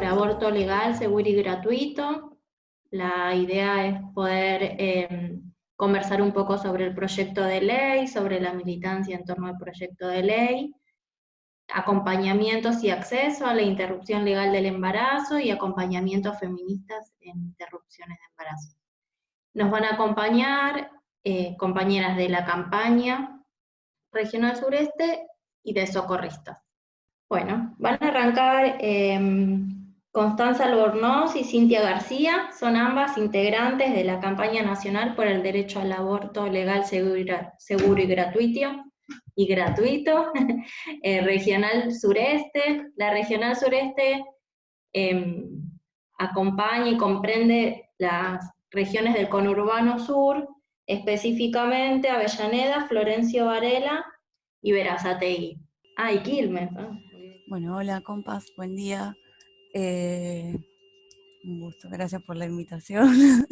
aborto legal, seguro y gratuito. La idea es poder conversar un poco sobre el proyecto de ley, sobre la militancia en torno al proyecto de ley, acompañamientos y acceso a la interrupción legal del embarazo y acompañamientos feministas en interrupciones de embarazo. Nos van a acompañar compañeras de la campaña Regional Sureste y de socorristas. Bueno, van a arrancar Constanza Albornoz y Cintia García, son ambas integrantes de la campaña nacional por el derecho al aborto legal, seguro y gratuito, Regional Sureste. La Regional Sureste acompaña y comprende las regiones del conurbano sur, específicamente Avellaneda, Florencio Varela y Berazategui. Ah, y Quilmes, ¿no? Bueno, hola compas, buen día. Un gusto, gracias por la invitación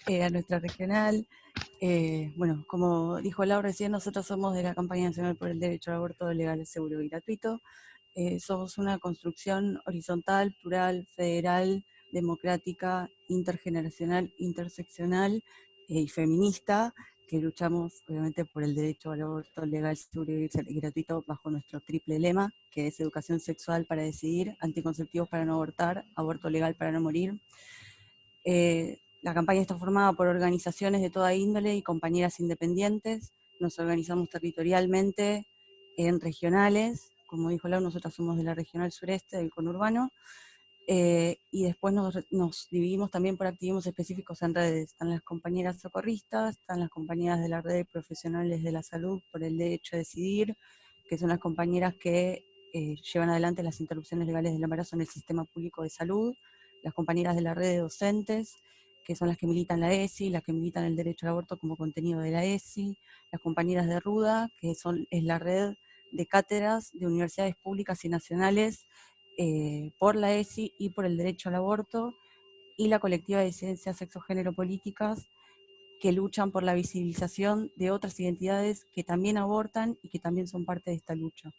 a nuestra regional. Bueno, como dijo Laura recién, nosotros somos de la Campaña Nacional por el Derecho al Aborto Legal, Seguro y Gratuito. Somos una construcción horizontal, plural, federal, democrática, intergeneracional, interseccional y feminista, que luchamos obviamente por el derecho al aborto legal, seguro y gratuito bajo nuestro triple lema, que es educación sexual para decidir, anticonceptivos para no abortar, aborto legal para no morir. La campaña está formada por organizaciones de toda índole y compañeras independientes. Nos organizamos territorialmente en regionales. Como dijo Lau, nosotros somos de la Regional Sureste, del conurbano. Y después nos dividimos también por activismos específicos en redes. Están las compañeras socorristas, están las compañeras de la red de profesionales de la salud por el derecho a decidir, que son las compañeras que llevan adelante las interrupciones legales del embarazo en el sistema público de salud, las compañeras de la red de docentes, que son las que militan la ESI, las que militan el derecho al aborto como contenido de la ESI, las compañeras de RUDA, que es la red de cátedras de universidades públicas y nacionales por la ESI y por el derecho al aborto, y la colectiva de disidencias sexo-género-políticas, que luchan por la visibilización de otras identidades que también abortan y que también son parte de esta lucha.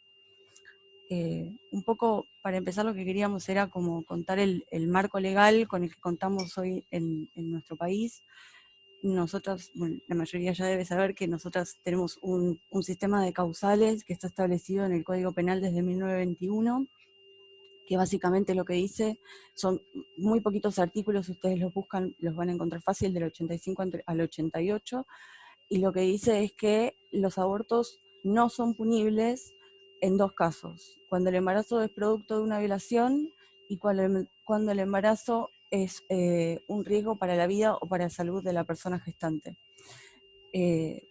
Un poco para empezar lo que queríamos era como contar el marco legal con el que contamos hoy en nuestro país. Nosotras, bueno, la mayoría ya debe saber que nosotras tenemos un sistema de causales que está establecido en el Código Penal desde 1921, que básicamente lo que dice son muy poquitos artículos, si ustedes los buscan los van a encontrar fácil, del 85 al 88, y lo que dice es que los abortos no son punibles en dos casos: cuando el embarazo es producto de una violación y cuando el embarazo es un riesgo para la vida o para la salud de la persona gestante.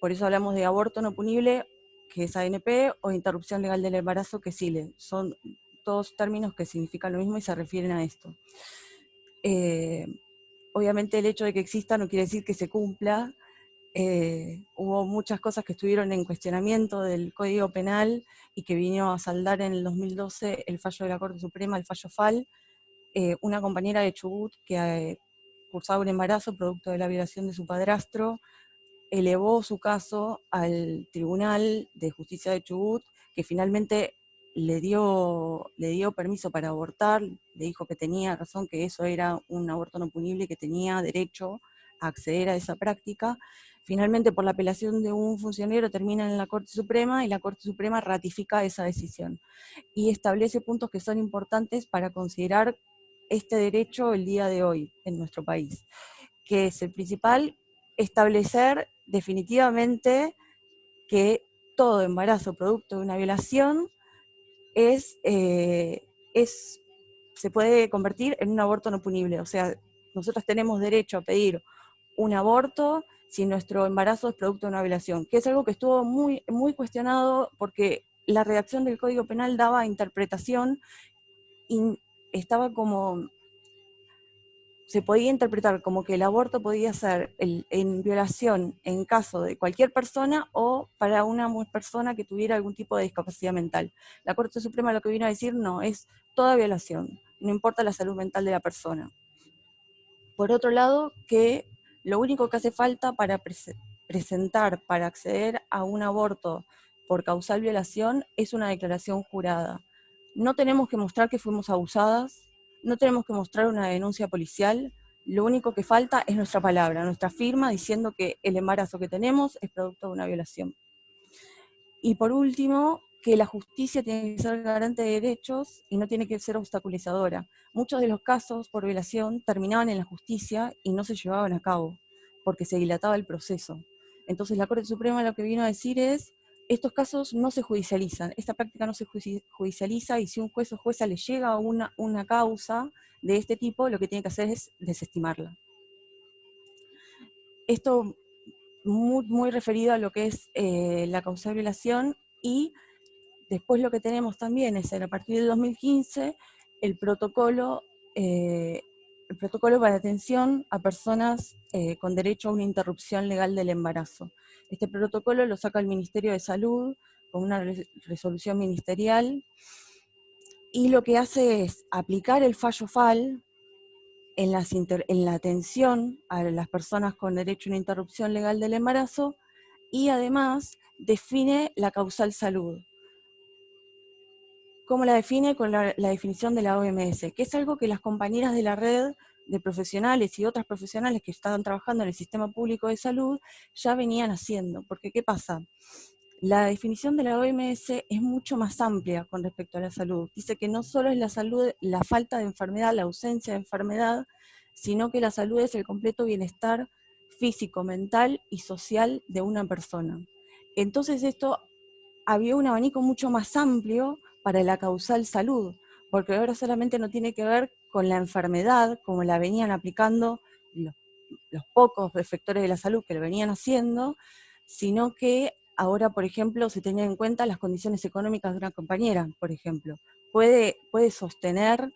Por eso hablamos de aborto no punible, que es ANP, o interrupción legal del embarazo, que es ILE. Son todos términos que significan lo mismo y se refieren a esto. Obviamente el hecho de que exista no quiere decir que se cumpla. Hubo muchas cosas que estuvieron en cuestionamiento del Código Penal y que vino a saldar en el 2012 el fallo de la Corte Suprema, el fallo FAL. Una compañera de Chubut que cursaba un embarazo producto de la violación de su padrastro, elevó su caso al Tribunal de Justicia de Chubut, que finalmente le dio permiso para abortar, le dijo que tenía razón, que eso era un aborto no punible y que tenía derecho a acceder a esa práctica. Finalmente, por la apelación de un funcionario, termina en la Corte Suprema y la Corte Suprema ratifica esa decisión y establece puntos que son importantes para considerar este derecho el día de hoy en nuestro país, que es el principal: establecer definitivamente que todo embarazo producto de una violación se puede convertir en un aborto no punible. O sea, nosotros tenemos derecho a pedir un aborto si nuestro embarazo es producto de una violación, que es algo que estuvo muy, muy cuestionado porque la redacción del Código Penal daba interpretación y estaba como... se podía interpretar como que el aborto podía ser en violación en caso de cualquier persona o para una persona que tuviera algún tipo de discapacidad mental. La Corte Suprema lo que vino a decir: no, es toda violación, no importa la salud mental de la persona. Por otro lado, que lo único que hace falta para presentar, para acceder a un aborto por causal violación, es una declaración jurada. No tenemos que mostrar que fuimos abusadas, no tenemos que mostrar una denuncia policial, lo único que falta es nuestra palabra, nuestra firma diciendo que el embarazo que tenemos es producto de una violación. Y por último, que la justicia tiene que ser garante de derechos y no tiene que ser obstaculizadora. Muchos de los casos por violación terminaban en la justicia y no se llevaban a cabo, porque se dilataba el proceso. Entonces la Corte Suprema lo que vino a decir es, estos casos no se judicializan, esta práctica no se judicializa, y si un juez o jueza le llega a una causa de este tipo, lo que tiene que hacer es desestimarla. Esto muy referido a lo que es la causal violación, y después lo que tenemos también es, a partir del 2015, el protocolo para atención a personas con derecho a una interrupción legal del embarazo. Este protocolo lo saca el Ministerio de Salud con una resolución ministerial, y lo que hace es aplicar el fallo FAL en la atención a las personas con derecho a una interrupción legal del embarazo, y además define la causal salud. ¿Cómo la define? Con la definición de la OMS, que es algo que las compañeras de la red de profesionales y otras profesionales que estaban trabajando en el sistema público de salud ya venían haciendo. Porque, ¿qué pasa? La definición de la OMS es mucho más amplia con respecto a la salud. Dice que no solo es la salud, la falta de enfermedad, la ausencia de enfermedad, sino que la salud es el completo bienestar físico, mental y social de una persona. Entonces esto había un abanico mucho más amplio para la causal salud, porque ahora solamente no tiene que ver con la enfermedad, como la venían aplicando los pocos efectores de la salud que lo venían haciendo, sino que ahora, por ejemplo, se tenían en cuenta las condiciones económicas de una compañera, por ejemplo. Puede sostener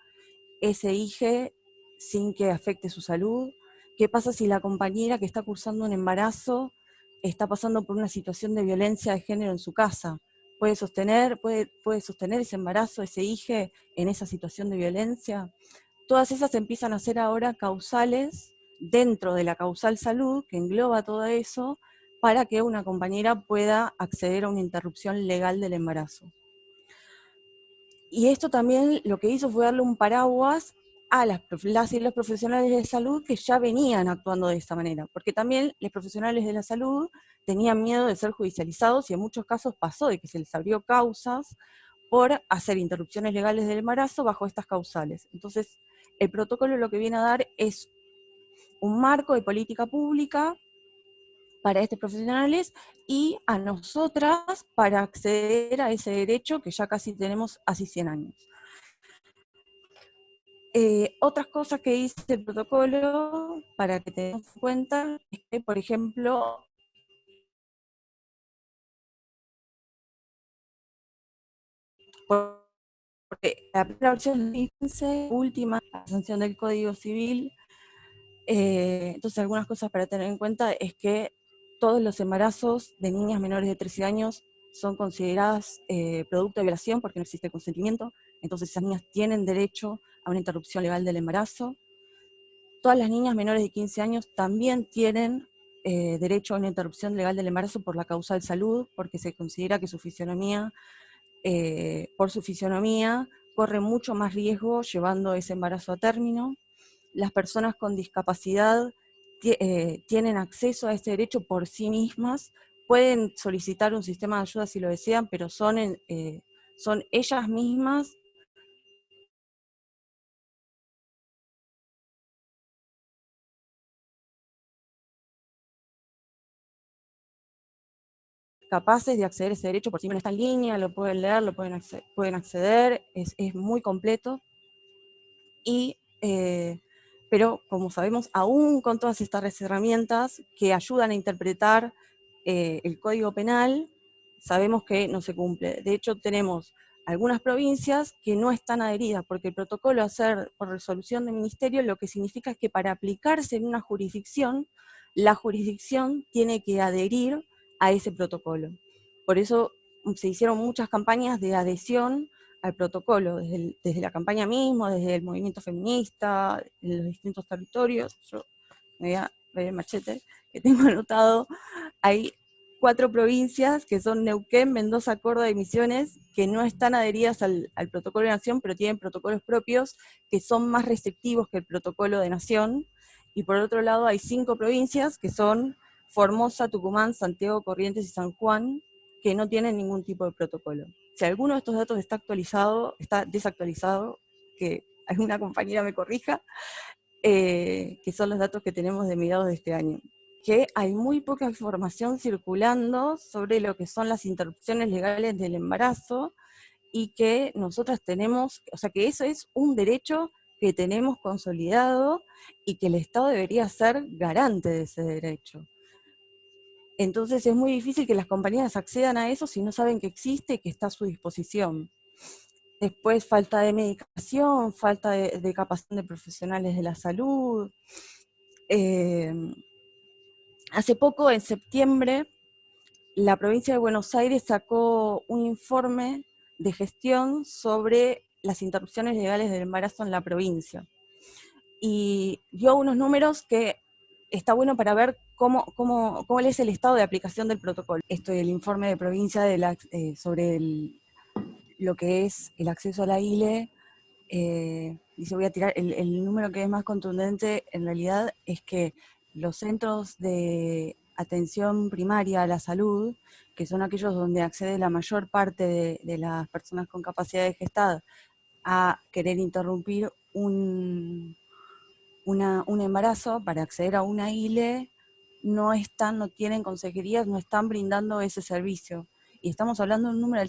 ese IGE sin que afecte su salud. ¿Qué pasa si la compañera que está cursando un embarazo está pasando por una situación de violencia de género en su casa? ¿Puede sostener ese embarazo, ese IGE, en esa situación de violencia? Todas esas empiezan a ser ahora causales dentro de la causal salud, que engloba todo eso, para que una compañera pueda acceder a una interrupción legal del embarazo. Y esto también lo que hizo fue darle un paraguas a las y los profesionales de salud que ya venían actuando de esta manera, porque también los profesionales de la salud tenían miedo de ser judicializados, y en muchos casos pasó de que se les abrió causas por hacer interrupciones legales del embarazo bajo estas causales. Entonces, el protocolo lo que viene a dar es un marco de política pública para estos profesionales y a nosotras para acceder a ese derecho que ya casi tenemos hace 100 años. Otras cosas que dice el protocolo, para que tengamos en cuenta, es que, por ejemplo, porque la primera versión del 2015, última, la sanción del Código Civil, entonces algunas cosas para tener en cuenta es que todos los embarazos de niñas menores de 13 años son consideradas producto de violación porque no existe consentimiento, entonces esas niñas tienen derecho a una interrupción legal del embarazo. Todas las niñas menores de 15 años también tienen derecho a una interrupción legal del embarazo por la causal salud, porque se considera que su fisionomía, por su fisionomía, corre mucho más riesgo llevando ese embarazo a término. Las personas con discapacidad tienen acceso a este derecho por sí mismas, pueden solicitar un sistema de ayuda si lo desean, pero son ellas mismas capaces de acceder a ese derecho por sí mismas. Está en línea, lo pueden leer, pueden acceder, es muy completo. Pero como sabemos, aún con todas estas herramientas que ayudan a interpretar el Código Penal, sabemos que no se cumple. De hecho, tenemos algunas provincias que no están adheridas, porque el protocolo a hacer por resolución del ministerio lo que significa es que para aplicarse en una jurisdicción, la jurisdicción tiene que adherir a ese protocolo. Por eso se hicieron muchas campañas de adhesión al protocolo, desde la campaña mismo, desde el movimiento feminista, en los distintos territorios. Yo me voy a ver el machete que tengo anotado ahí. 4 provincias, que son Neuquén, Mendoza, Córdoba y Misiones, que no están adheridas al protocolo de Nación, pero tienen protocolos propios que son más restrictivos que el protocolo de Nación. Y por otro lado hay 5 provincias, que son Formosa, Tucumán, Santiago, Corrientes y San Juan, que no tienen ningún tipo de protocolo. Si alguno de estos datos está desactualizado, que alguna compañera me corrija, que son los datos que tenemos de mediados de este año. Que hay muy poca información circulando sobre lo que son las interrupciones legales del embarazo y que nosotras tenemos, o sea, que eso es un derecho que tenemos consolidado y que el Estado debería ser garante de ese derecho. Entonces es muy difícil que las compañías accedan a eso si no saben que existe y que está a su disposición. Después falta de medicación, falta de capacitación de profesionales de la salud. Hace poco, en septiembre, la provincia de Buenos Aires sacó un informe de gestión sobre las interrupciones legales del embarazo en la provincia. Y dio unos números que está bueno para ver cuál es el estado de aplicación del protocolo. Esto es el informe de provincia sobre lo que es el acceso a la ILE. Dice, voy a tirar, el número que es más contundente en realidad es que los centros de atención primaria a la salud, que son aquellos donde accede la mayor parte de las personas con capacidad de gestar a querer interrumpir un embarazo para acceder a una ILE, no tienen consejerías, no están brindando ese servicio. Y estamos hablando de un número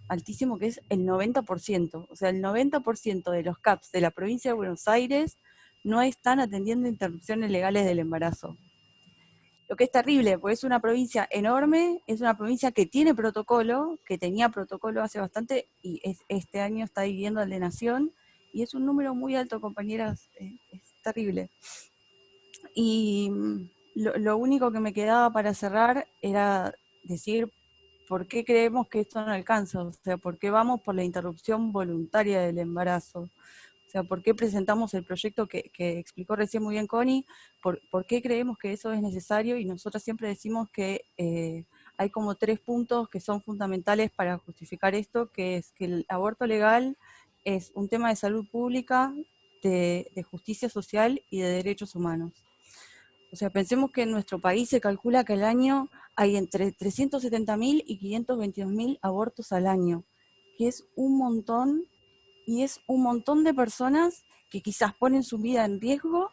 altísimo que es el 90%. O sea, el 90% de los CAPS de la provincia de Buenos Aires no están atendiendo interrupciones legales del embarazo. Lo que es terrible, porque es una provincia enorme, es una provincia que tiene protocolo, que tenía protocolo hace bastante, y este año está viviendo el de Nación, y es un número muy alto, compañeras, es terrible. Y lo único que me quedaba para cerrar era decir por qué creemos que esto no alcanza, o sea, por qué vamos por la interrupción voluntaria del embarazo. O sea, ¿por qué presentamos el proyecto que explicó recién muy bien Connie? ¿Por qué creemos que eso es necesario? Y nosotros siempre decimos que hay como 3 puntos que son fundamentales para justificar esto, que es que el aborto legal es un tema de salud pública, de justicia social y de derechos humanos. O sea, pensemos que en nuestro país se calcula que al año hay entre 370.000 y 522.000 abortos al año, que es un montón, y es un montón de personas que quizás ponen su vida en riesgo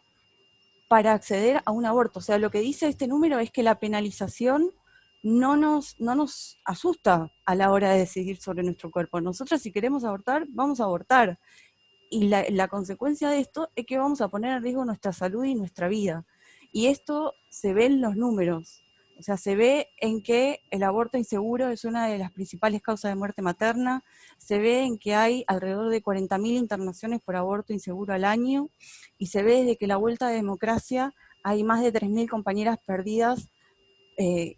para acceder a un aborto. O sea, lo que dice este número es que la penalización no nos asusta a la hora de decidir sobre nuestro cuerpo. Nosotros, si queremos abortar, vamos a abortar. Y la consecuencia de esto es que vamos a poner en riesgo nuestra salud y nuestra vida. Y esto se ve en los números. O sea, se ve en que el aborto inseguro es una de las principales causas de muerte materna, se ve en que hay alrededor de 40.000 internaciones por aborto inseguro al año, y se ve desde que la vuelta a democracia hay más de 3.000 compañeras perdidas,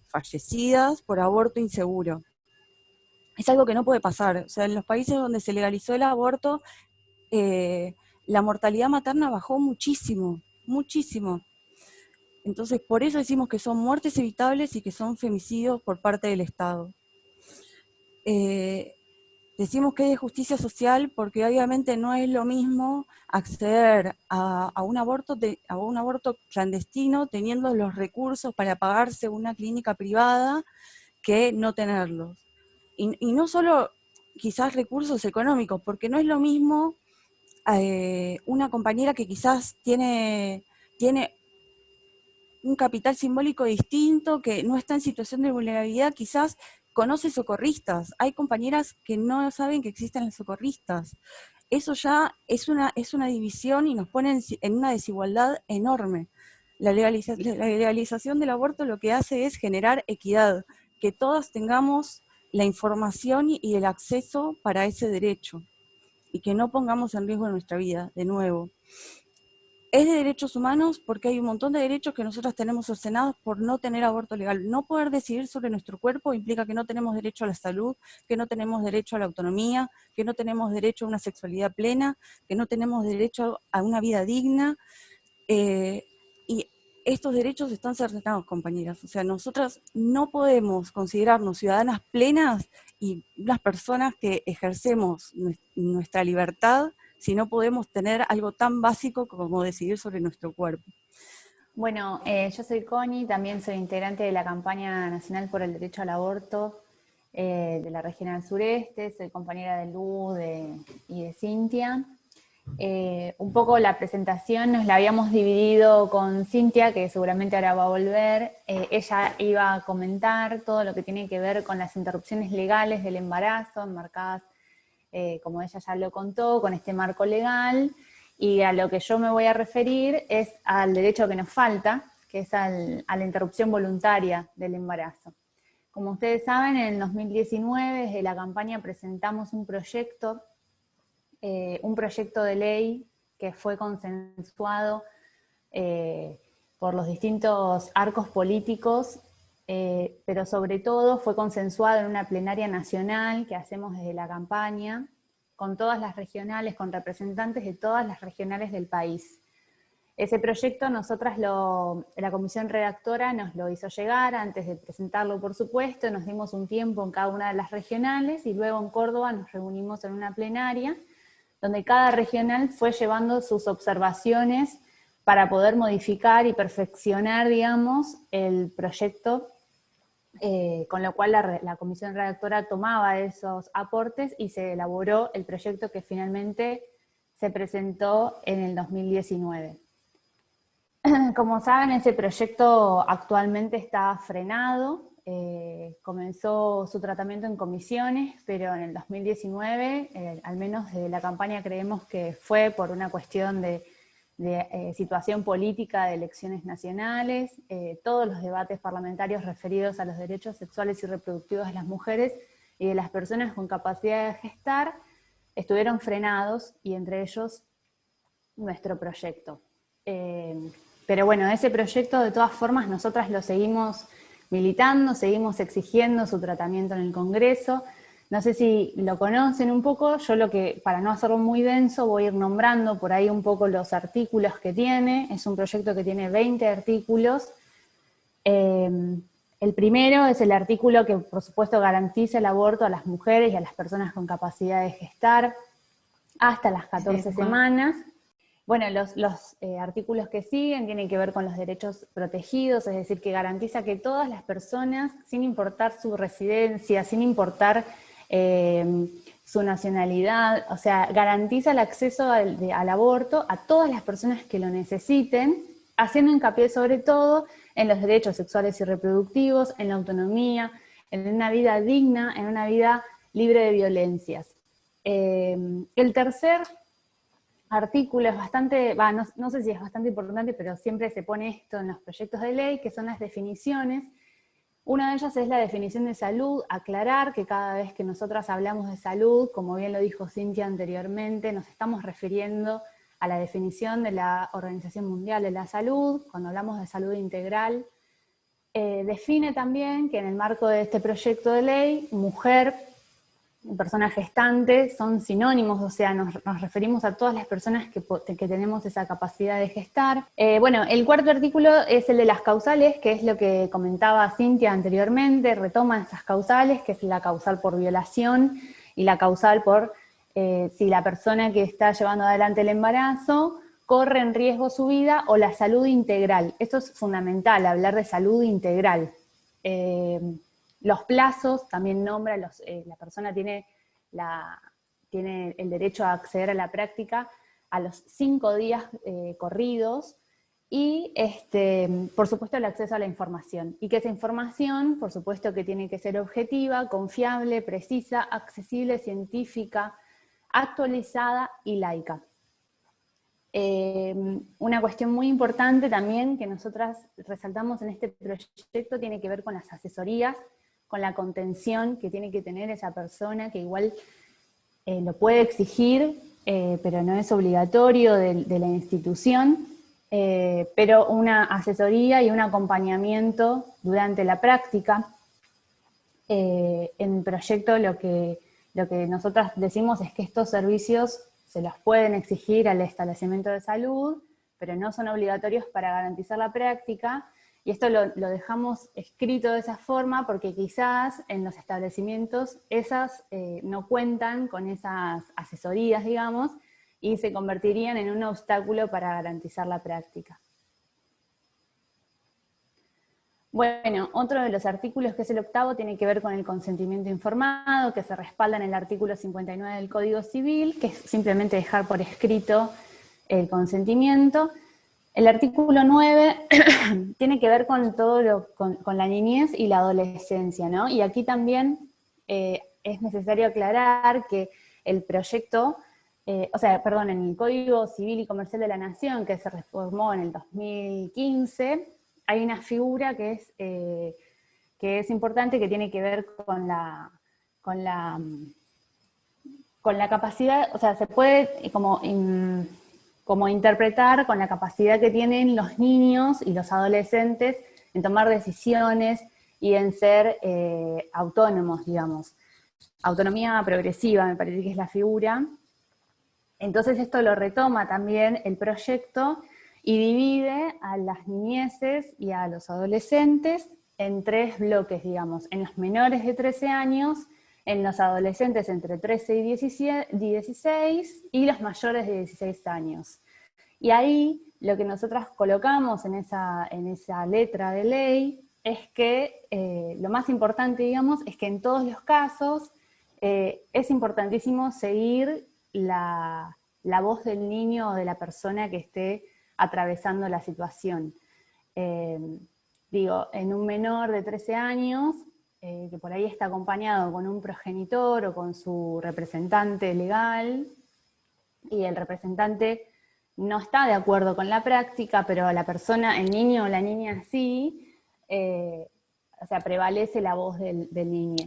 fallecidas por aborto inseguro. Es algo que no puede pasar. O sea, en los países donde se legalizó el aborto, la mortalidad materna bajó muchísimo, muchísimo. Entonces, por eso decimos que son muertes evitables y que son femicidios por parte del Estado. Decimos que es de justicia social porque obviamente no es lo mismo acceder a un aborto clandestino teniendo los recursos para pagarse una clínica privada que no tenerlos. Y no solo quizás recursos económicos, porque no es lo mismo una compañera que quizás tiene un capital simbólico distinto, que no está en situación de vulnerabilidad, quizás conoce socorristas. Hay compañeras que no saben que existen los socorristas. Eso ya es una división y nos pone en una desigualdad enorme. La legalización del aborto lo que hace es generar equidad, que todas tengamos la información y el acceso para ese derecho, y que no pongamos en riesgo nuestra vida, de nuevo. Es de derechos humanos porque hay un montón de derechos que nosotros tenemos cercenados por no tener aborto legal. No poder decidir sobre nuestro cuerpo implica que no tenemos derecho a la salud, que no tenemos derecho a la autonomía, que no tenemos derecho a una sexualidad plena, que no tenemos derecho a una vida digna. Y estos derechos están cercenados, compañeras. O sea, nosotras no podemos considerarnos ciudadanas plenas y unas personas que ejercemos nuestra libertad si no podemos tener algo tan básico como decidir sobre nuestro cuerpo. Bueno, yo soy Connie, también soy integrante de la campaña nacional por el derecho al aborto de la Regional Sureste, soy compañera de Lu y de Cintia. Un poco la presentación nos la habíamos dividido con Cintia, que seguramente ahora va a volver. Ella iba a comentar todo lo que tiene que ver con las interrupciones legales del embarazo, enmarcadas, como ella ya lo contó, con este marco legal. Y a lo que yo me voy a referir es al derecho que nos falta, que es a la interrupción voluntaria del embarazo. Como ustedes saben, en el 2019, desde la campaña presentamos un proyecto de ley que fue consensuado por los distintos arcos políticos, pero sobre todo fue consensuado en una plenaria nacional que hacemos desde la campaña, con todas las regionales, con representantes de todas las regionales del país. Ese proyecto nosotras la comisión redactora nos lo hizo llegar antes de presentarlo, por supuesto, nos dimos un tiempo en cada una de las regionales y luego en Córdoba nos reunimos en una plenaria donde cada regional fue llevando sus observaciones para poder modificar y perfeccionar, digamos, el proyecto, con lo cual la comisión redactora tomaba esos aportes y se elaboró el proyecto que finalmente se presentó en el 2019. Como saben, ese proyecto actualmente está frenado, comenzó su tratamiento en comisiones, pero en el 2019, al menos desde la campaña creemos que fue por una cuestión de situación política de elecciones nacionales, todos los debates parlamentarios referidos a los derechos sexuales y reproductivos de las mujeres y de las personas con capacidad de gestar estuvieron frenados, y entre ellos nuestro proyecto. Pero bueno, ese proyecto de todas formas nosotras lo seguimos militando, seguimos exigiendo su tratamiento en el Congreso. No sé si lo conocen un poco, yo para no hacerlo muy denso, voy a ir nombrando por ahí un poco los artículos que tiene. Es un proyecto que tiene 20 artículos. El primero es el artículo que, por supuesto, garantiza el aborto a las mujeres y a las personas con capacidad de gestar hasta las 14 semanas. Bueno, los artículos que siguen tienen que ver con los derechos protegidos, es decir, que garantiza que todas las personas, sin importar su residencia, sin importar su nacionalidad, o sea, garantiza el acceso al aborto a todas las personas que lo necesiten, haciendo hincapié sobre todo en los derechos sexuales y reproductivos, en la autonomía, en una vida digna, en una vida libre de violencias. El tercer artículo es bastante, no sé si es bastante importante, pero siempre se pone esto en los proyectos de ley, que son las definiciones. Una de ellas es la definición de salud, aclarar que cada vez que nosotras hablamos de salud, como bien lo dijo Cintia anteriormente, nos estamos refiriendo a la definición de la Organización Mundial de la Salud. Cuando hablamos de salud integral, define también que en el marco de este proyecto de ley, mujer, persona gestante, son sinónimos, o sea, nos referimos a todas las personas que tenemos esa capacidad de gestar. Bueno, el cuarto artículo es el de las causales, que es lo que comentaba Cintia anteriormente, retoma esas causales, que es la causal por violación y la causal por si la persona que está llevando adelante el embarazo corre en riesgo su vida o la salud integral. Esto es fundamental, hablar de salud integral. Los plazos, también nombra, la persona tiene el derecho a acceder a la práctica a los 5 días corridos, y por supuesto el acceso a la información. Y que esa información, por supuesto que tiene que ser objetiva, confiable, precisa, accesible, científica, actualizada y laica. Una cuestión muy importante también que nosotras resaltamos en este proyecto tiene que ver con las asesorías, con la contención que tiene que tener esa persona, que igual lo puede exigir, pero no es obligatorio de la institución, pero una asesoría y un acompañamiento durante la práctica. En el proyecto lo que nosotras decimos es que estos servicios se los pueden exigir al establecimiento de salud, pero no son obligatorios para garantizar la práctica, y esto lo dejamos escrito de esa forma porque quizás en los establecimientos esas no cuentan con esas asesorías, digamos, y se convertirían en un obstáculo para garantizar la práctica. Bueno, otro de los artículos, que es el 8º, tiene que ver con el consentimiento informado, que se respalda en el artículo 59 del Código Civil, que es simplemente dejar por escrito el consentimiento. El artículo 9 tiene que ver con todo con la niñez y la adolescencia, ¿no? Y aquí también es necesario aclarar que el proyecto, en el Código Civil y Comercial de la Nación, que se reformó en el 2015, hay una figura que es importante, que tiene que ver con la capacidad, o sea, se puede como interpretar con la capacidad que tienen los niños y los adolescentes en tomar decisiones y en ser autónomos, digamos. Autonomía progresiva, me parece que es la figura. Entonces esto lo retoma también el proyecto y divide a las niñeces y a los adolescentes en 3 bloques, digamos, en los menores de 13 años, en los adolescentes entre 13 y 16 y los mayores de 16 años. Y ahí lo que nosotras colocamos en esa letra de ley es que lo más importante, digamos, es que en todos los casos es importantísimo seguir la voz del niño o de la persona que esté atravesando la situación. En un menor de 13 años, que por ahí está acompañado con un progenitor o con su representante legal, y el representante no está de acuerdo con la práctica, pero la persona, el niño o la niña sí, prevalece la voz del niño.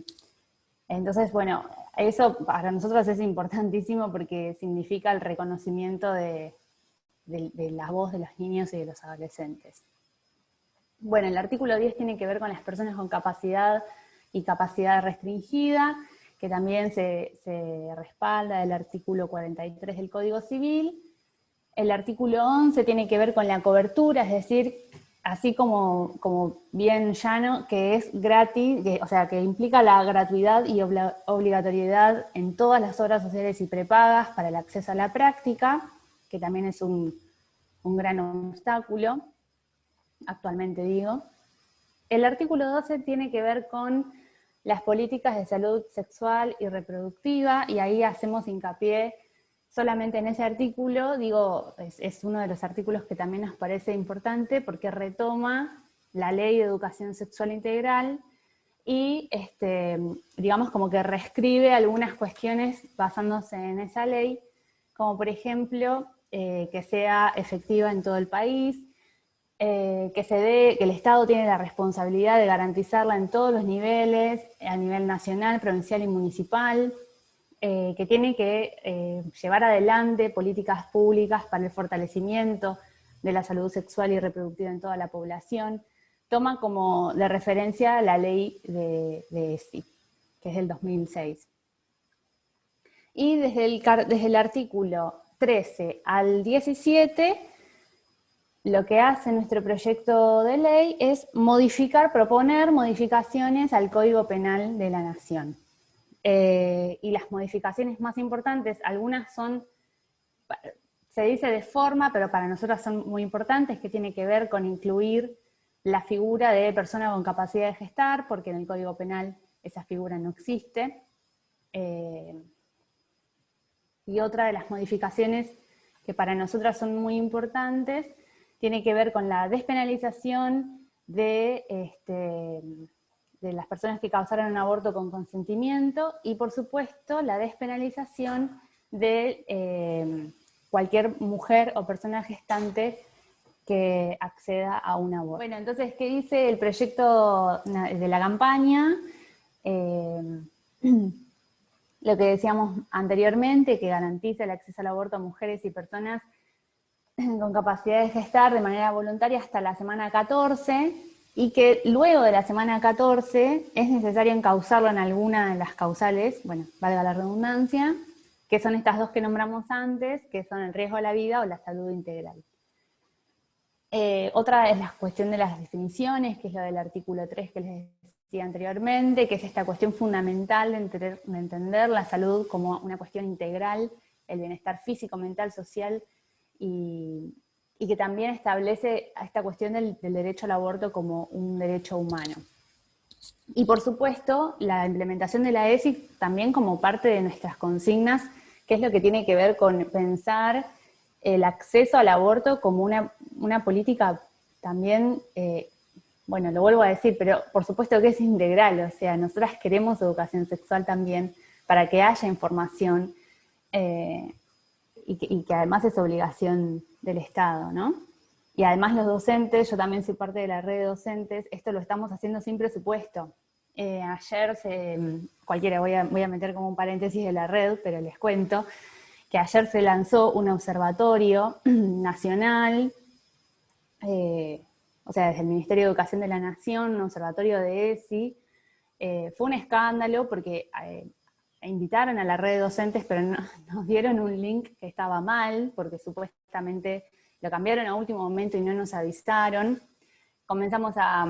Entonces, bueno, eso para nosotros es importantísimo porque significa el reconocimiento de la voz de los niños y de los adolescentes. Bueno, el artículo 10 tiene que ver con las personas con capacidad y capacidad restringida, que también se respalda del artículo 43 del Código Civil. El artículo 11 tiene que ver con la cobertura, es decir, así como bien llano, que es gratis, que implica la gratuidad y obligatoriedad en todas las obras sociales y prepagas para el acceso a la práctica, que también es un gran obstáculo, actualmente digo. El artículo 12 tiene que ver con las políticas de salud sexual y reproductiva, y ahí hacemos hincapié solamente en ese artículo. Es uno de los artículos que también nos parece importante porque retoma la Ley de Educación Sexual Integral y, digamos, como que reescribe algunas cuestiones basándose en esa ley, como por ejemplo, que sea efectiva en todo el país, que el Estado tiene la responsabilidad de garantizarla en todos los niveles, a nivel nacional, provincial y municipal, que tiene que llevar adelante políticas públicas para el fortalecimiento de la salud sexual y reproductiva en toda la población. Toma como de referencia la ley de ESI, que es del 2006. Y desde el artículo 13 al 17, lo que hace nuestro proyecto de ley es proponer modificaciones al Código Penal de la Nación. Y las modificaciones más importantes, algunas se dice de forma, pero para nosotras son muy importantes, que tiene que ver con incluir la figura de persona con capacidad de gestar, porque en el Código Penal esa figura no existe. Y otra de las modificaciones que para nosotras son muy importantes tiene que ver con la despenalización de las personas que causaron un aborto con consentimiento y, por supuesto, la despenalización de cualquier mujer o persona gestante que acceda a un aborto. Bueno, entonces, ¿qué dice el proyecto de la campaña? Lo que decíamos anteriormente, que garantiza el acceso al aborto a mujeres y personas con capacidad de gestar de manera voluntaria hasta la semana 14, y que luego de la semana 14 es necesario encauzarlo en alguna de las causales, bueno, valga la redundancia, que son estas dos que nombramos antes, que son el riesgo a la vida o la salud integral. Otra es la cuestión de las definiciones, que es lo del artículo 3 que les decía anteriormente, que es esta cuestión fundamental de entender la salud como una cuestión integral, el bienestar físico, mental, social, y que también establece esta cuestión del derecho al aborto como un derecho humano. Y por supuesto, la implementación de la ESI también como parte de nuestras consignas, que es lo que tiene que ver con pensar el acceso al aborto como una política también, bueno, lo vuelvo a decir, pero por supuesto que es integral, o sea, nosotras queremos educación sexual también para que haya información y que además es obligación del Estado, ¿no? Y además los docentes, yo también soy parte de la red de docentes, esto lo estamos haciendo sin presupuesto. Ayer, cualquiera, voy a meter como un paréntesis de la red, pero les cuento, que ayer se lanzó un observatorio nacional, o sea, desde el Ministerio de Educación de la Nación, un observatorio de ESI. Fue un escándalo porque invitaron a la red de docentes, pero nos dieron un link que estaba mal, porque supuestamente lo cambiaron a último momento y no nos avisaron. Comenzamos a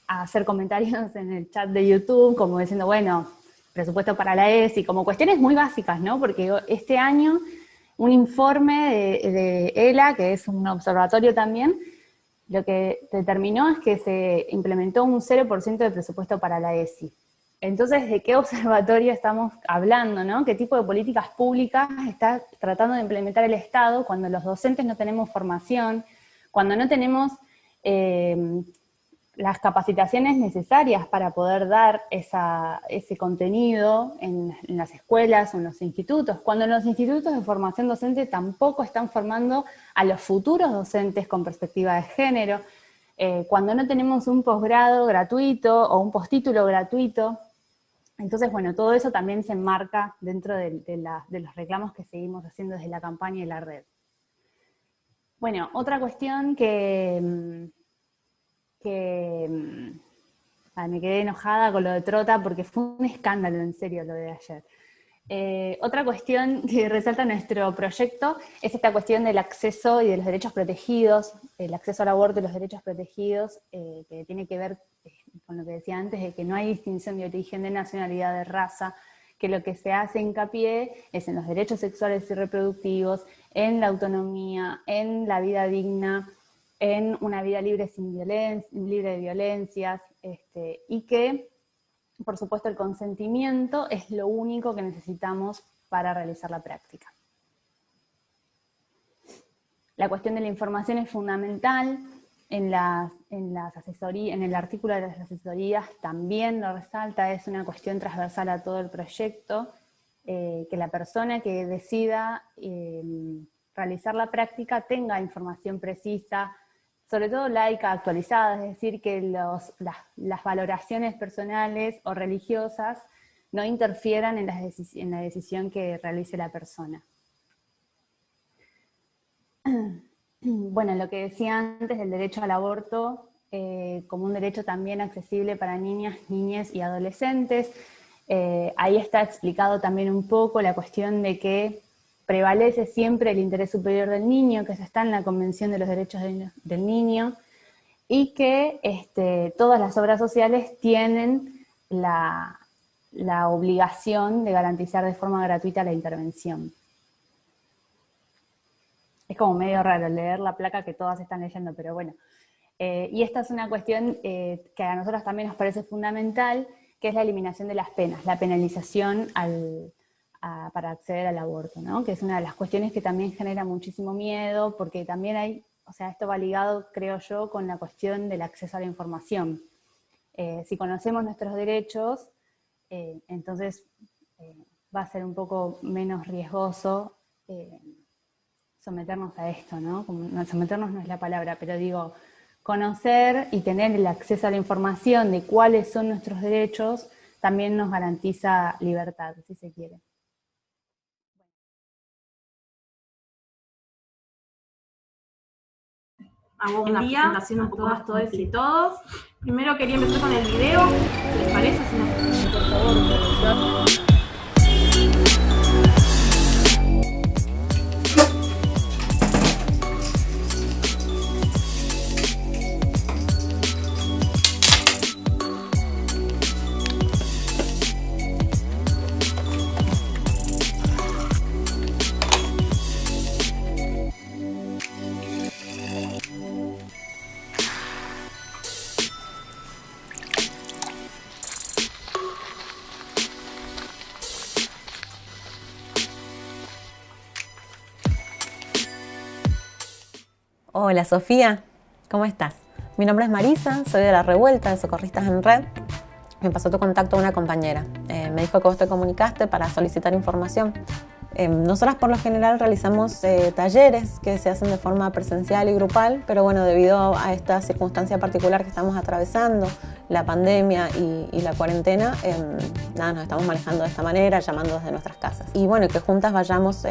hacer comentarios en el chat de YouTube, como diciendo, bueno, presupuesto para la ESI, como cuestiones muy básicas, ¿no? Porque este año un informe de ELA, que es un observatorio también, lo que determinó es que se implementó un 0% de presupuesto para la ESI. Entonces, ¿de qué observatorio estamos hablando, no? ¿Qué tipo de políticas públicas está tratando de implementar el Estado cuando los docentes no tenemos formación, cuando no tenemos las capacitaciones necesarias para poder dar ese contenido en las escuelas o en los institutos, cuando los institutos de formación docente tampoco están formando a los futuros docentes con perspectiva de género, cuando no tenemos un posgrado gratuito o un postítulo gratuito? Entonces, bueno, todo eso también se enmarca dentro de los reclamos que seguimos haciendo desde la campaña y la red. Bueno, otra cuestión que me quedé enojada con lo de Trota porque fue un escándalo, en serio, lo de ayer. Otra cuestión que resalta nuestro proyecto es esta cuestión del acceso y de los derechos protegidos, el acceso al aborto y los derechos protegidos, que tiene que ver con lo que decía antes, de que no hay distinción de origen, de nacionalidad, de raza, que lo que se hace hincapié es en los derechos sexuales y reproductivos, en la autonomía, en la vida digna, en una vida libre libre de violencias, y que, por supuesto, el consentimiento es lo único que necesitamos para realizar la práctica. La cuestión de la información es fundamental. En el artículo de las asesorías también lo resalta, es una cuestión transversal a todo el proyecto, que la persona que decida realizar la práctica tenga información precisa, sobre todo laica, actualizada, es decir, que las valoraciones personales o religiosas no interfieran en la decisión que realice la persona. Bueno, lo que decía antes del derecho al aborto, como un derecho también accesible para niñas, niñas y adolescentes, ahí está explicado también un poco la cuestión de que prevalece siempre el interés superior del niño, que eso está en la Convención de los Derechos del Niño, y que todas las obras sociales tienen la obligación de garantizar de forma gratuita la intervención. Es como medio raro leer la placa que todas están leyendo, pero bueno. Y esta es una cuestión que a nosotros también nos parece fundamental, que es la eliminación de las penas, la penalización para acceder al aborto, ¿no? Que es una de las cuestiones que también genera muchísimo miedo, porque también hay, o sea, esto va ligado, creo yo, con la cuestión del acceso a la información. Si conocemos nuestros derechos, entonces va a ser un poco menos riesgoso someternos a esto, ¿no? Someternos no es la palabra, pero digo, conocer y tener el acceso a la información de cuáles son nuestros derechos también nos garantiza libertad, si se quiere. Hago una presentación a todas, todos y todos. Primero quería empezar con el video, ¿les parece? Por favor, Hola Sofía, ¿cómo estás? Mi nombre es Marisa, soy de La Revuelta, de Socorristas en Red. Me pasó tu contacto una compañera. Me dijo que vos te comunicaste para solicitar información. Nosotras por lo general realizamos talleres que se hacen de forma presencial y grupal, pero bueno, debido a esta circunstancia particular que estamos atravesando, la pandemia y la cuarentena, nada, nos estamos manejando de esta manera, llamando desde nuestras casas. Y bueno, que juntas vayamos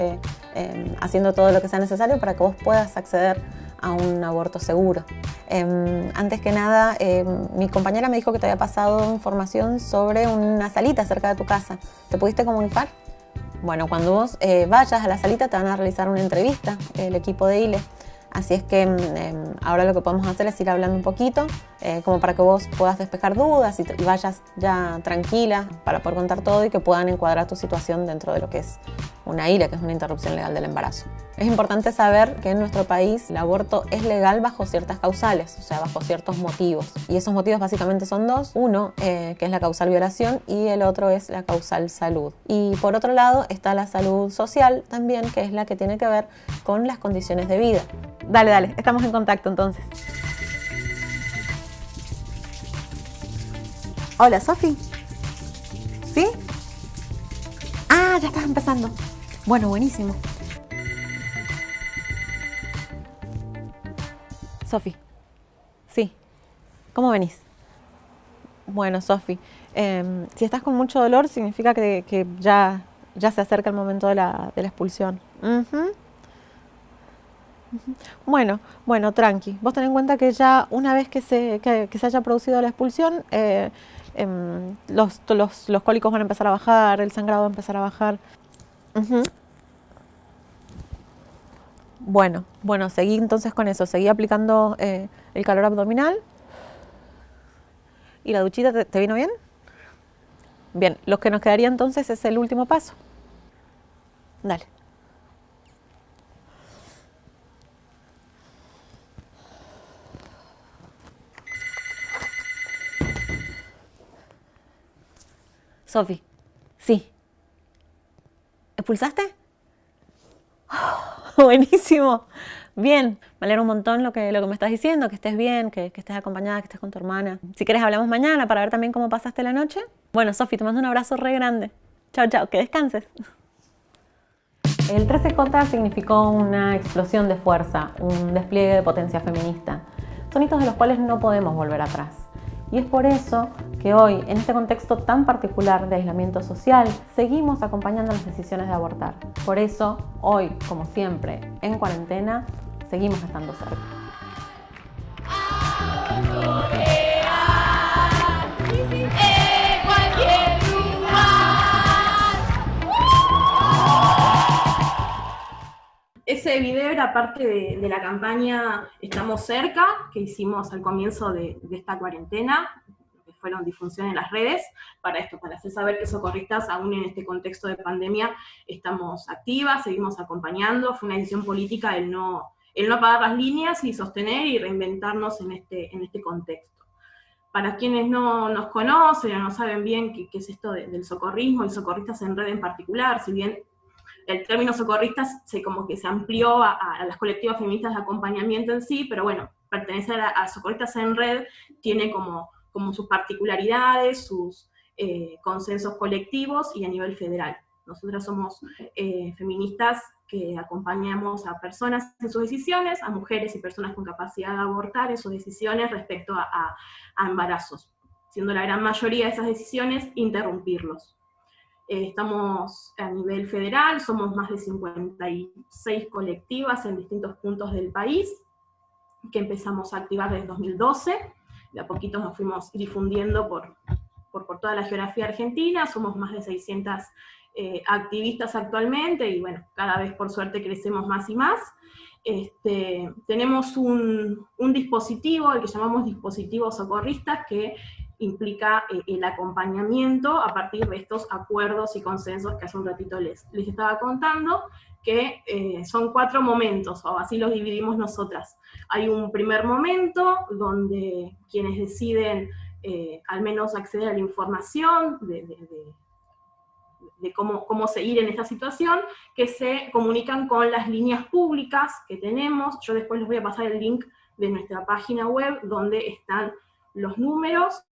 haciendo todo lo que sea necesario para que vos puedas acceder a un aborto seguro. Antes que nada, mi compañera me dijo que te había pasado información sobre una salita cerca de tu casa. ¿Te pudiste comunicar? Bueno, cuando vos vayas a la salita te van a realizar una entrevista, el equipo de ILE. Así es que ahora lo que podemos hacer es ir hablando un poquito, como para que vos puedas despejar dudas y vayas ya tranquila para poder contar todo y que puedan encuadrar tu situación dentro de lo que es una ILE, que es una interrupción legal del embarazo. Es importante saber que en nuestro país el aborto es legal bajo ciertas causales, o sea, bajo ciertos motivos. Y esos motivos básicamente son dos. Uno, que es la causal violación, y el otro es la causal salud. Y por otro lado está la salud social también, que es la que tiene que ver con las condiciones de vida. Dale, estamos en contacto entonces. Hola, Sofi. ¿Sí? Ah, ya estás empezando. Bueno, buenísimo. Sofi. Sí. ¿Cómo venís? Bueno, Sofi, si estás con mucho dolor significa que ya se acerca el momento de la expulsión. Bueno, tranqui. Vos ten en cuenta que ya una vez que se haya producido la expulsión, los cólicos van a empezar a bajar, el sangrado va a empezar a bajar. Bueno, seguí entonces con eso, seguí aplicando el calor abdominal. ¿Y la duchita te vino bien? Bien, lo que nos quedaría entonces es el último paso. Dale. Sofi, sí. ¿Expulsaste? Oh, buenísimo. Bien, me alegra un montón lo que me estás diciendo, que estés bien, que estés acompañada, que estés con tu hermana. Si quieres hablamos mañana para ver también cómo pasaste la noche. Bueno, Sofi, te mando un abrazo re grande. Chao, que descanses. El 13J significó una explosión de fuerza, un despliegue de potencia feminista. Son hitos de los cuales no podemos volver atrás. Y es por eso que hoy, en este contexto tan particular de aislamiento social, seguimos acompañando las decisiones de abortar. Por eso, hoy, como siempre, en cuarentena, seguimos estando cerca. Ese video era parte de la campaña Estamos Cerca, que hicimos al comienzo de esta cuarentena, que fueron difusión en las redes, para hacer saber que socorristas, aún en este contexto de pandemia, estamos activas, seguimos acompañando. Fue una decisión política el no apagar las líneas y sostener y reinventarnos en este contexto. Para quienes no nos conocen o no saben bien qué es esto del socorrismo y socorristas en red en particular, si bien el término socorristas como que se amplió a las colectivas feministas de acompañamiento en sí, pero bueno, pertenecer a socorristas en red tiene como sus particularidades, sus consensos colectivos y a nivel federal. Nosotras somos feministas que acompañamos a personas en sus decisiones, a mujeres y personas con capacidad de abortar en sus decisiones respecto a embarazos, siendo la gran mayoría de esas decisiones interrumpirlos. Estamos a nivel federal, somos más de 56 colectivas en distintos puntos del país, que empezamos a activar desde 2012, de a poquito nos fuimos difundiendo por toda la geografía argentina, somos más de 600 activistas actualmente, y bueno, cada vez por suerte crecemos más y más. Tenemos un dispositivo, el que llamamos dispositivo socorristas, que implica el acompañamiento a partir de estos acuerdos y consensos que hace un ratito les estaba contando, que son 4 momentos, o así los dividimos nosotras. Hay un primer momento donde quienes deciden al menos acceder a la información de cómo seguir en esta situación, que se comunican con las líneas públicas que tenemos. Yo después les voy a pasar el link de nuestra página web, donde están los números,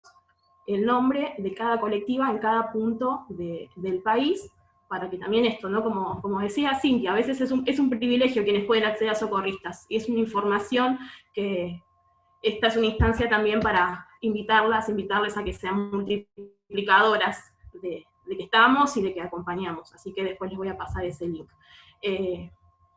el nombre de cada colectiva en cada punto del país, para que también esto, ¿no? Como decía Cintia, a veces es un privilegio quienes pueden acceder a socorristas, y es una información que esta es una instancia también para invitarles a que sean multiplicadoras de que estamos y de que acompañamos, así que después les voy a pasar ese link.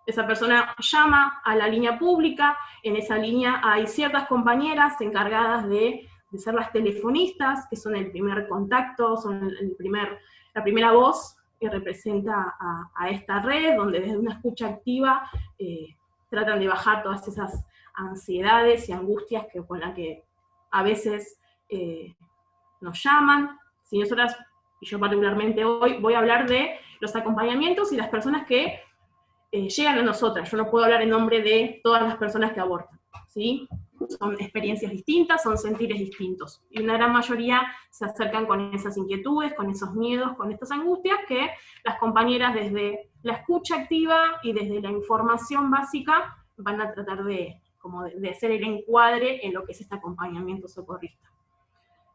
Esa persona llama a la línea pública, en esa línea hay ciertas compañeras encargadas de ser las telefonistas, que son el primer contacto, son la primera voz que representa a esta red, donde desde una escucha activa tratan de bajar todas esas ansiedades y angustias con las que a veces nos llaman. Si nosotras, y yo particularmente hoy, voy a hablar de los acompañamientos y las personas que llegan a nosotras. Yo no puedo hablar en nombre de todas las personas que abortan, ¿sí? Son experiencias distintas, son sentires distintos, y una gran mayoría se acercan con esas inquietudes, con esos miedos, con estas angustias, que las compañeras desde la escucha activa y desde la información básica van a tratar de hacer el encuadre en lo que es este acompañamiento socorrista.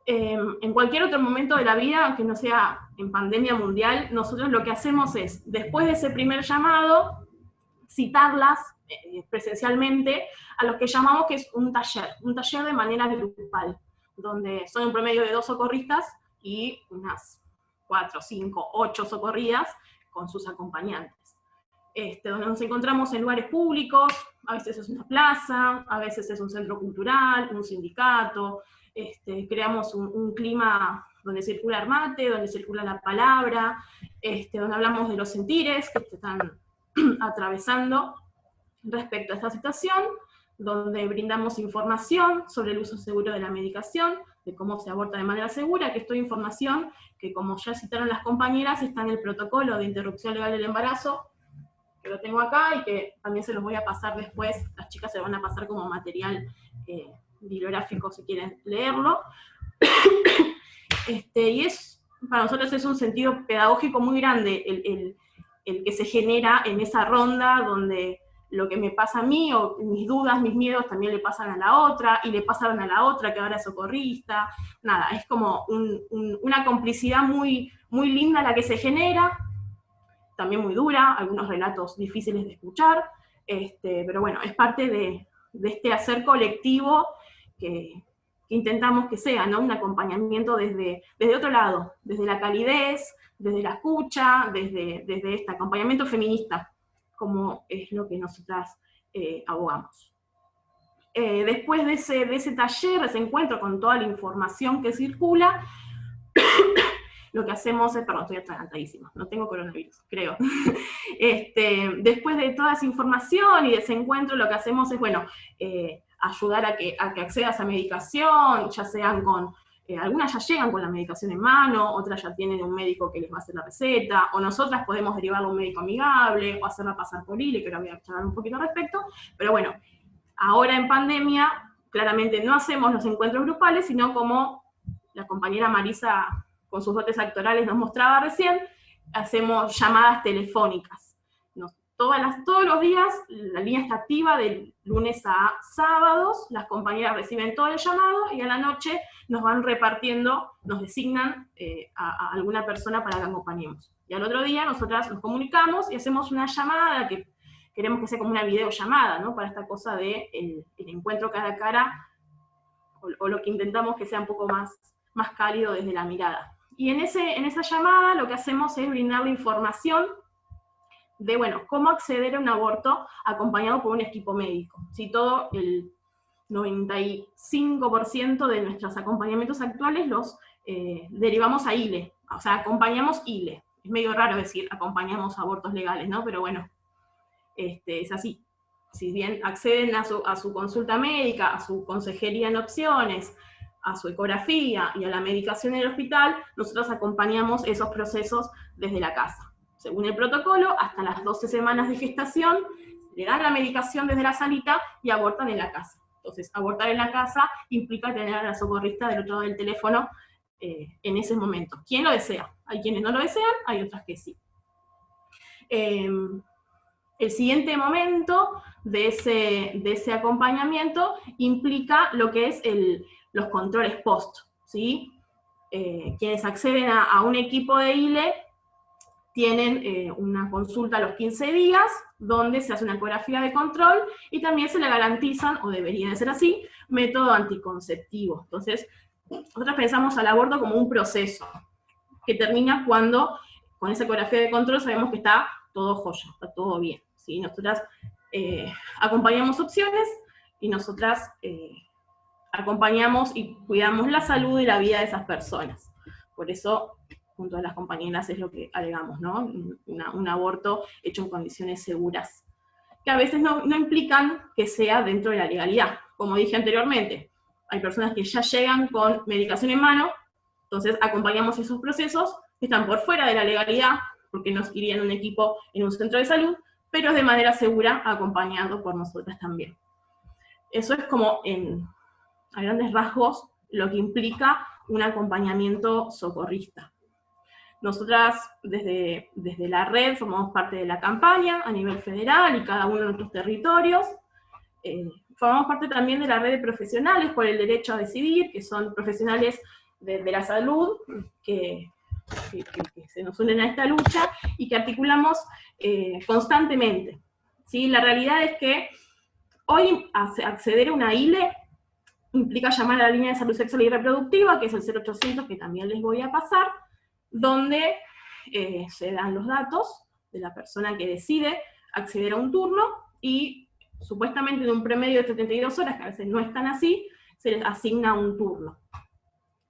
En cualquier otro momento de la vida, aunque no sea en pandemia mundial, nosotros lo que hacemos es, después de ese primer llamado, citarlas presencialmente a los que llamamos que es un taller de manera grupal, donde son un promedio de 2 socorristas y unas 4, 5, 8 socorridas con sus acompañantes. Donde nos encontramos en lugares públicos, a veces es una plaza, a veces es un centro cultural, un sindicato, creamos un clima donde circula el mate, donde circula la palabra, donde hablamos de los sentires que están atravesando respecto a esta situación, donde brindamos información sobre el uso seguro de la medicación, de cómo se aborta de manera segura, que esto es información que, como ya citaron las compañeras, está en el protocolo de interrupción legal del embarazo, que lo tengo acá y que también se los voy a pasar después, las chicas se lo van a pasar como material bibliográfico si quieren leerlo. Y para nosotros es un sentido pedagógico muy grande el que se genera en esa ronda, donde lo que me pasa a mí, o mis dudas, mis miedos, también le pasan a la otra, y le pasaron a la otra, que ahora es socorrista. Nada, es como una complicidad muy, muy linda la que se genera, también muy dura, algunos relatos difíciles de escuchar, pero bueno, es parte de este hacer colectivo que intentamos que sea, ¿no? Un acompañamiento desde otro lado, desde la calidez, desde la escucha, desde este acompañamiento feminista, como es lo que nosotras abogamos. Después de ese taller, de ese encuentro con toda la información que circula, lo que hacemos es, perdón, estoy atragantadísima, no tengo coronavirus, creo. Después de toda esa información y de ese encuentro, lo que hacemos es, bueno, ayudar a que accedas a medicación, ya sean con, algunas ya llegan con la medicación en mano, otras ya tienen un médico que les va a hacer la receta, o nosotras podemos derivarlo a un médico amigable, o hacerla pasar por ILE, que ahora voy a charlar un poquito al respecto, pero bueno, ahora en pandemia, claramente no hacemos los encuentros grupales, sino como la compañera Marisa, con sus dotes actorales, nos mostraba recién, hacemos llamadas telefónicas. Todos los días, la línea está activa de lunes a sábados, las compañeras reciben todo el llamado, y a la noche nos van repartiendo, nos designan a alguna persona para que acompañemos. Y al otro día nosotras nos comunicamos y hacemos una llamada que queremos que sea como una videollamada, ¿no? Para esta cosa de el encuentro cara a cara, o lo que intentamos que sea un poco más cálido desde la mirada. Y en esa llamada lo que hacemos es brindarle información de, bueno, cómo acceder a un aborto acompañado por un equipo médico. Si todo el 95% de nuestros acompañamientos actuales los derivamos a ILE, o sea, acompañamos ILE. Es medio raro decir acompañamos abortos legales, ¿no? Pero bueno, es así. Si bien acceden a su consulta médica, a su consejería en opciones, a su ecografía y a la medicación en el hospital, nosotros acompañamos esos procesos desde la casa. Según el protocolo, hasta las 12 semanas de gestación, le dan la medicación desde la salita y abortan en la casa. Entonces, abortar en la casa implica tener a la socorrista del otro lado del teléfono en ese momento. ¿Quién lo desea? Hay quienes no lo desean, hay otras que sí. El siguiente momento de ese acompañamiento implica lo que es los controles post, ¿sí? Quienes acceden a un equipo de ILE tienen una consulta a los 15 días, donde se hace una ecografía de control, y también se le garantizan, o debería de ser así, método anticonceptivo. Entonces, nosotros pensamos al aborto como un proceso, que termina cuando, con esa ecografía de control, sabemos que está todo joya, está todo bien, ¿sí? Nosotras acompañamos opciones, y nosotras acompañamos y cuidamos la salud y la vida de esas personas. Por eso, junto a las compañeras, es lo que alegamos, ¿no? Un aborto hecho en condiciones seguras, que a veces no implican que sea dentro de la legalidad. Como dije anteriormente, hay personas que ya llegan con medicación en mano, entonces acompañamos esos procesos que están por fuera de la legalidad, porque nos irían un equipo en un centro de salud, pero de manera segura, acompañado por nosotras también. Eso es como, a grandes rasgos, lo que implica un acompañamiento socorrista. Nosotras, desde la red, formamos parte de la campaña a nivel federal y cada uno de nuestros territorios. Formamos parte también de la red de profesionales por el derecho a decidir, que son profesionales de la salud, que se nos unen a esta lucha y que articulamos constantemente, ¿sí? La realidad es que hoy acceder a una ILE implica llamar a la línea de salud sexual y reproductiva, que es el 0800, que también les voy a pasar, donde se dan los datos de la persona que decide acceder a un turno, y supuestamente en un promedio de 72 horas, que a veces no es tan así, se les asigna un turno,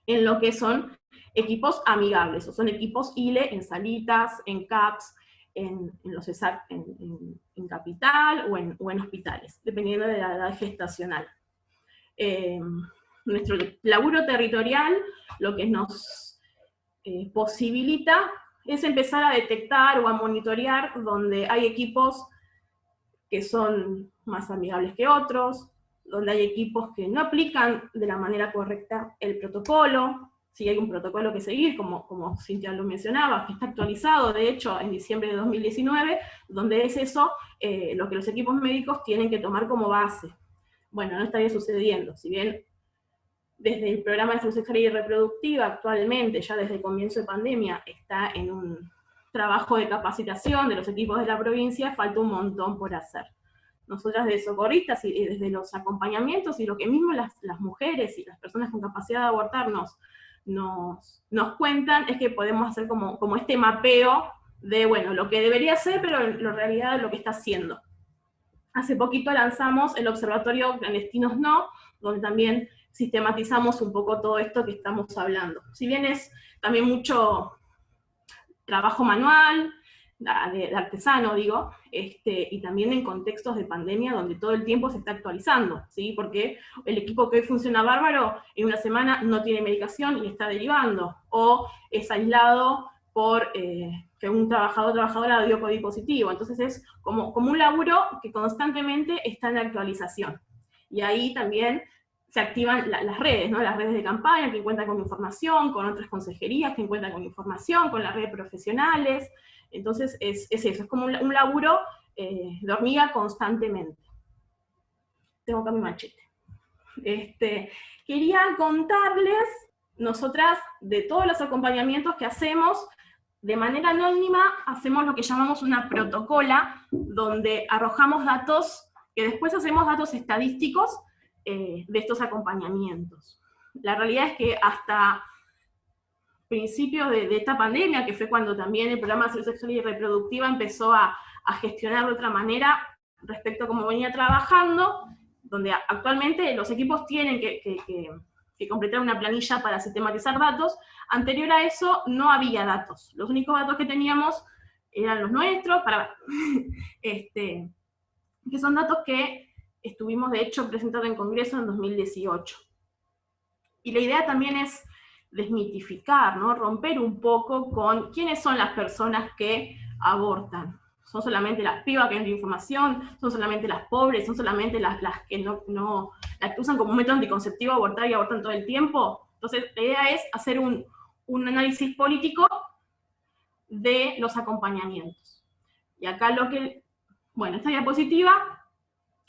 en lo que son equipos amigables, o son equipos ILE en salitas, en CAPS, en los ESAC, en capital o en hospitales, dependiendo de la edad gestacional. Nuestro laburo territorial lo que nos posibilita es empezar a detectar o a monitorear donde hay equipos que son más amigables que otros, donde hay equipos que no aplican de la manera correcta el protocolo. Sí, hay un protocolo que seguir, como Cintia lo mencionaba, que está actualizado, de hecho, en diciembre de 2019, donde es eso lo que los equipos médicos tienen que tomar como base. Bueno, no estaría sucediendo. Si bien desde el programa de salud sexual y reproductiva actualmente, ya desde el comienzo de pandemia, está en un trabajo de capacitación de los equipos de la provincia, falta un montón por hacer. Nosotras de socorristas y desde los acompañamientos y lo que mismo las mujeres y las personas con capacidad de abortar nos cuentan es que podemos hacer como este mapeo de, bueno, lo que debería ser, pero en realidad lo que está haciendo. Hace poquito lanzamos el Observatorio Clandestinos No, donde también sistematizamos un poco todo esto que estamos hablando. Si bien es también mucho trabajo manual, de artesano, digo, y también en contextos de pandemia donde todo el tiempo se está actualizando, ¿sí? Porque el equipo que hoy funciona bárbaro, en una semana no tiene medicación y está derivando, o es aislado por que un trabajador o trabajadora dio COVID positivo. Entonces es como un laburo que constantemente está en actualización. Y ahí también se activan las redes, ¿no? Las redes de campaña que cuentan con información, con otras consejerías que cuentan con información, con la red de profesionales. Entonces es eso, es como un laburo de hormiga constantemente. Tengo acá mi machete. Quería contarles, nosotras, de todos los acompañamientos que hacemos, de manera anónima, hacemos lo que llamamos una protocola, donde arrojamos datos, que después hacemos datos estadísticos de estos acompañamientos. La realidad es que hasta principios de esta pandemia, que fue cuando también el programa de salud sexual y reproductiva empezó a gestionar de otra manera respecto a cómo venía trabajando, donde actualmente los equipos tienen que completar una planilla para sistematizar datos. Anterior a eso no había datos. Los únicos datos que teníamos eran los nuestros, que son datos que estuvimos de hecho presentando en Congreso en 2018. Y la idea también es desmitificar, ¿no? Romper un poco con quiénes son las personas que abortan. ¿Son solamente las pibas que no tienen información? ¿Son solamente las pobres? ¿Son solamente las que las que usan como método anticonceptivo abortar y abortan todo el tiempo? Entonces, la idea es hacer un análisis político de los acompañamientos. Y acá esta diapositiva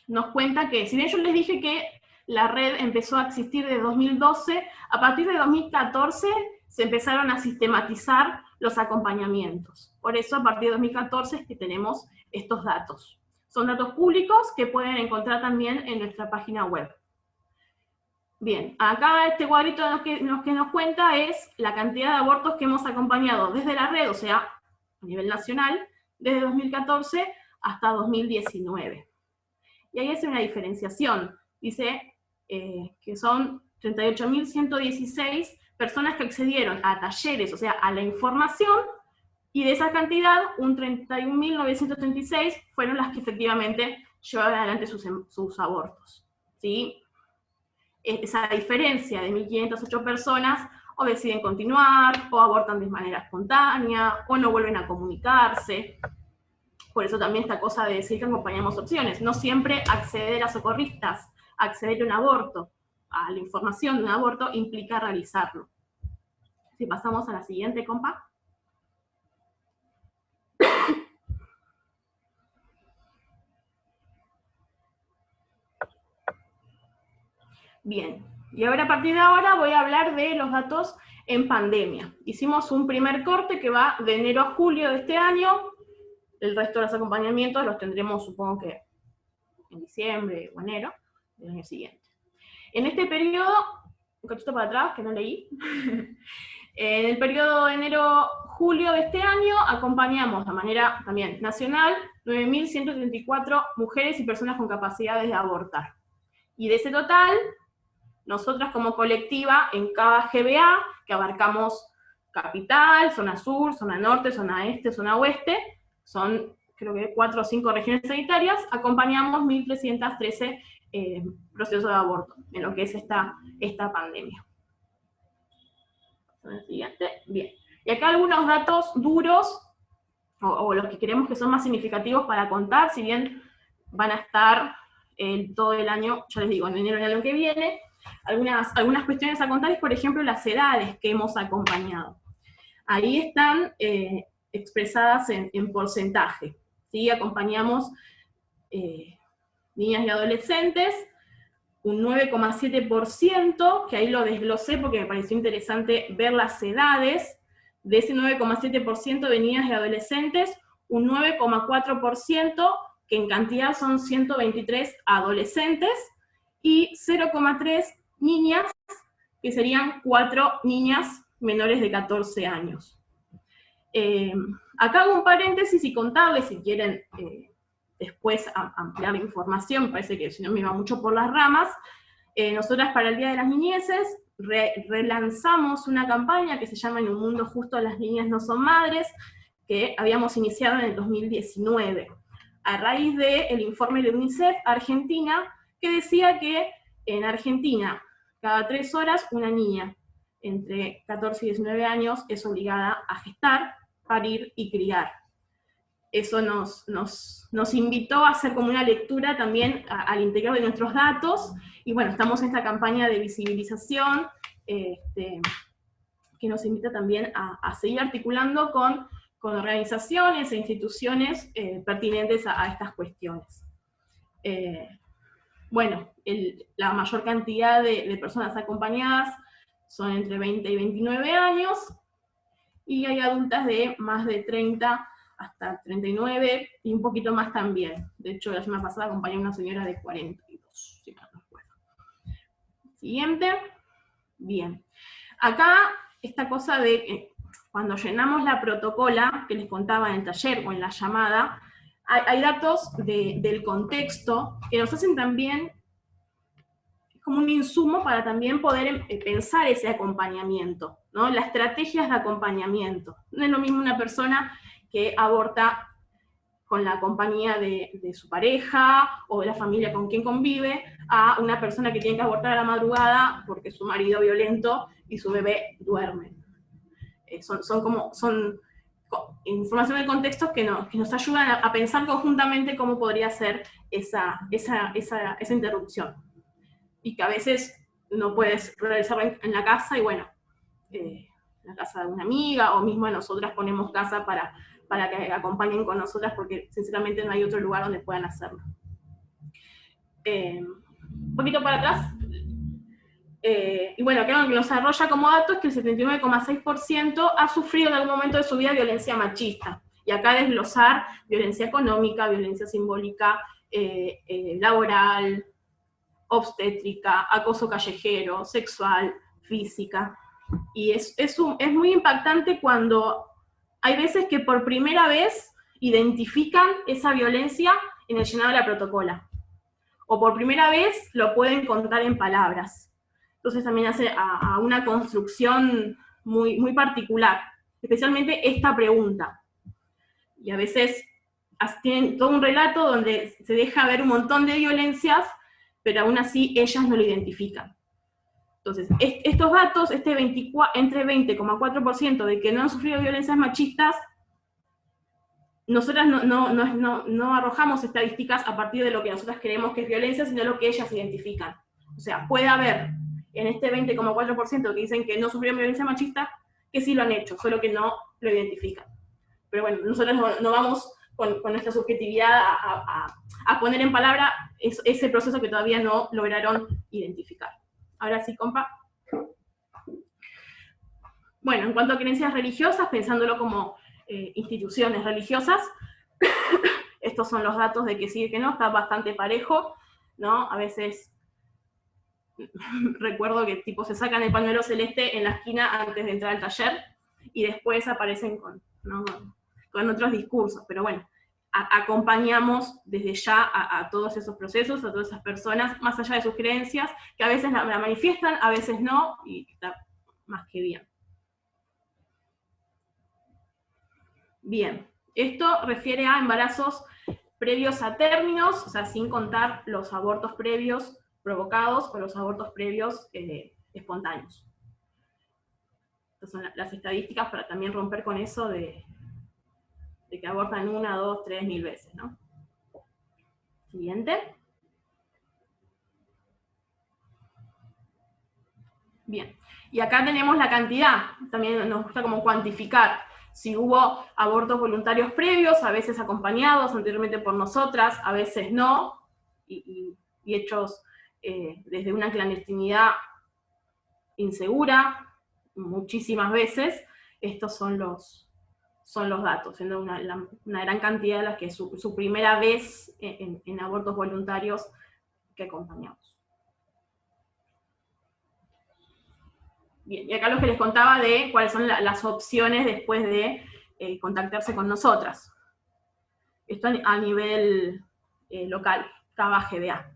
nos cuenta que, si bien yo les dije que la red empezó a existir desde 2012, a partir de 2014 se empezaron a sistematizar los acompañamientos. Por eso, a partir de 2014 es que tenemos estos datos. Son datos públicos que pueden encontrar también en nuestra página web. Bien, acá este cuadrito que nos cuenta es la cantidad de abortos que hemos acompañado desde la red, o sea, a nivel nacional, desde 2014 hasta 2019. Y ahí hace una diferenciación. Dice que son 38.116 personas que accedieron a talleres, o sea, a la información, y de esa cantidad, un 31.936 fueron las que efectivamente llevaron adelante sus abortos. ¿Sí? Esa diferencia de 1.508 personas o deciden continuar, o abortan de manera espontánea, o no vuelven a comunicarse. Por eso también esta cosa de decir que acompañamos opciones. No siempre acceder a socorristas, acceder a un aborto, a la información de un aborto, implica realizarlo. Si pasamos a la siguiente, compa. Bien, y ahora a partir de ahora voy a hablar de los datos en pandemia. Hicimos un primer corte que va de enero a julio de este año. El resto de los acompañamientos los tendremos, supongo que en diciembre o enero del año siguiente. En este periodo, un cachito para atrás, que no leí. En el periodo de enero-julio de este año acompañamos de manera también nacional 9.134 mujeres y personas con capacidades de abortar. Y de ese total, nosotras como colectiva en cada GBA, que abarcamos capital, zona sur, zona norte, zona este, zona oeste, son creo que 4 o 5 regiones sanitarias, acompañamos 1.313 procesos de aborto, en lo que es esta pandemia. El siguiente, bien. Y acá algunos datos duros, o los que creemos que son más significativos para contar, si bien van a estar todo el año, ya les digo, en enero del año que viene. Algunas cuestiones a contar es, por ejemplo, las edades que hemos acompañado. Ahí están expresadas en porcentaje. ¿Sí? Acompañamos niñas y adolescentes, un 9,7%, que ahí lo desglosé porque me pareció interesante ver las edades. De ese 9,7% de niñas y adolescentes, un 9,4%, que en cantidad son 123 adolescentes, y 0,3 niñas, que serían 4 niñas menores de 14 años. Acá hago un paréntesis y contarles, si quieren después ampliar la información, me parece que si no me iba mucho por las ramas. Nosotras para el Día de las Niñeces relanzamos una campaña que se llama En un mundo justo las niñas no son madres, que habíamos iniciado en el 2019, a raíz del informe de UNICEF Argentina, que decía que en Argentina, cada 3 horas, una niña entre 14 y 19 años es obligada a gestar, parir y criar. Eso nos invitó a hacer como una lectura también al interior de nuestros datos, y bueno, estamos en esta campaña de visibilización, que nos invita también a seguir articulando con organizaciones e instituciones pertinentes a estas cuestiones. Bueno, la mayor cantidad de personas acompañadas son entre 20 y 29 años, y hay adultas de más de 30 hasta 39, y un poquito más también. De hecho, la semana pasada acompañé a una señora de 42, si no recuerdo. Siguiente. Bien. Acá, esta cosa de cuando llenamos la protocola, que les contaba en el taller o en la llamada, hay datos del contexto que nos hacen también como un insumo para también poder pensar ese acompañamiento, ¿no? Las estrategias de acompañamiento. No es lo mismo una persona que aborta con la compañía de su pareja o de la familia con quien convive, a una persona que tiene que abortar a la madrugada porque su marido violento y su bebé duerme. Son información de contextos que nos ayudan a pensar conjuntamente cómo podría ser esa interrupción. Y que a veces no puedes realizarlo en la casa, y bueno, la casa de una amiga, o mismo nosotras ponemos casa para que acompañen con nosotras, porque sinceramente no hay otro lugar donde puedan hacerlo. Un poquito para atrás. Y bueno, creo que nos desarrolla como dato es que el 79,6% ha sufrido en algún momento de su vida violencia machista. Y acá desglosar violencia económica, violencia simbólica, laboral, obstétrica, acoso callejero, sexual, física. Y es muy impactante cuando hay veces que por primera vez identifican esa violencia en el llenado de la protocola. O por primera vez lo pueden contar en palabras. Entonces también hace a una construcción muy, muy particular, especialmente esta pregunta. Y a veces tienen todo un relato donde se deja ver un montón de violencias, pero aún así ellas no lo identifican. Entonces, estos datos, entre 20,4% de que no han sufrido violencias machistas, nosotras no arrojamos estadísticas a partir de lo que nosotras creemos que es violencia, sino lo que ellas identifican. O sea, puede haber en este 20,4% que dicen que no sufrieron violencia machista, que sí lo han hecho, solo que no lo identifican. Pero bueno, nosotros no vamos con nuestra subjetividad a poner en palabra ese proceso que todavía no lograron identificar. Ahora sí, compa. Bueno, en cuanto a creencias religiosas, pensándolo como instituciones religiosas, estos son los datos de que sí y que no, está bastante parejo, ¿no? A veces recuerdo que tipo se sacan el pañuelo celeste en la esquina antes de entrar al taller, y después aparecen con otros discursos, pero bueno, acompañamos desde ya a todos esos procesos, a todas esas personas, más allá de sus creencias, que a veces la manifiestan, a veces no, y está más que bien. Bien, esto refiere a embarazos previos a términos, o sea, sin contar los abortos previos provocados o los abortos previos espontáneos. Estas son las estadísticas para también romper con eso de que abortan 1, 2, 3, 1000 veces, ¿no? Siguiente. Bien, y acá tenemos la cantidad, también nos gusta como cuantificar si hubo abortos voluntarios previos, a veces acompañados anteriormente por nosotras, a veces no, y hechos desde una clandestinidad insegura, muchísimas veces. Estos son los datos, siendo una gran cantidad de las que su primera vez en abortos voluntarios que acompañamos. Bien, y acá lo que les contaba de cuáles son las opciones después de contactarse con nosotras. Esto a nivel local, CABA GBA.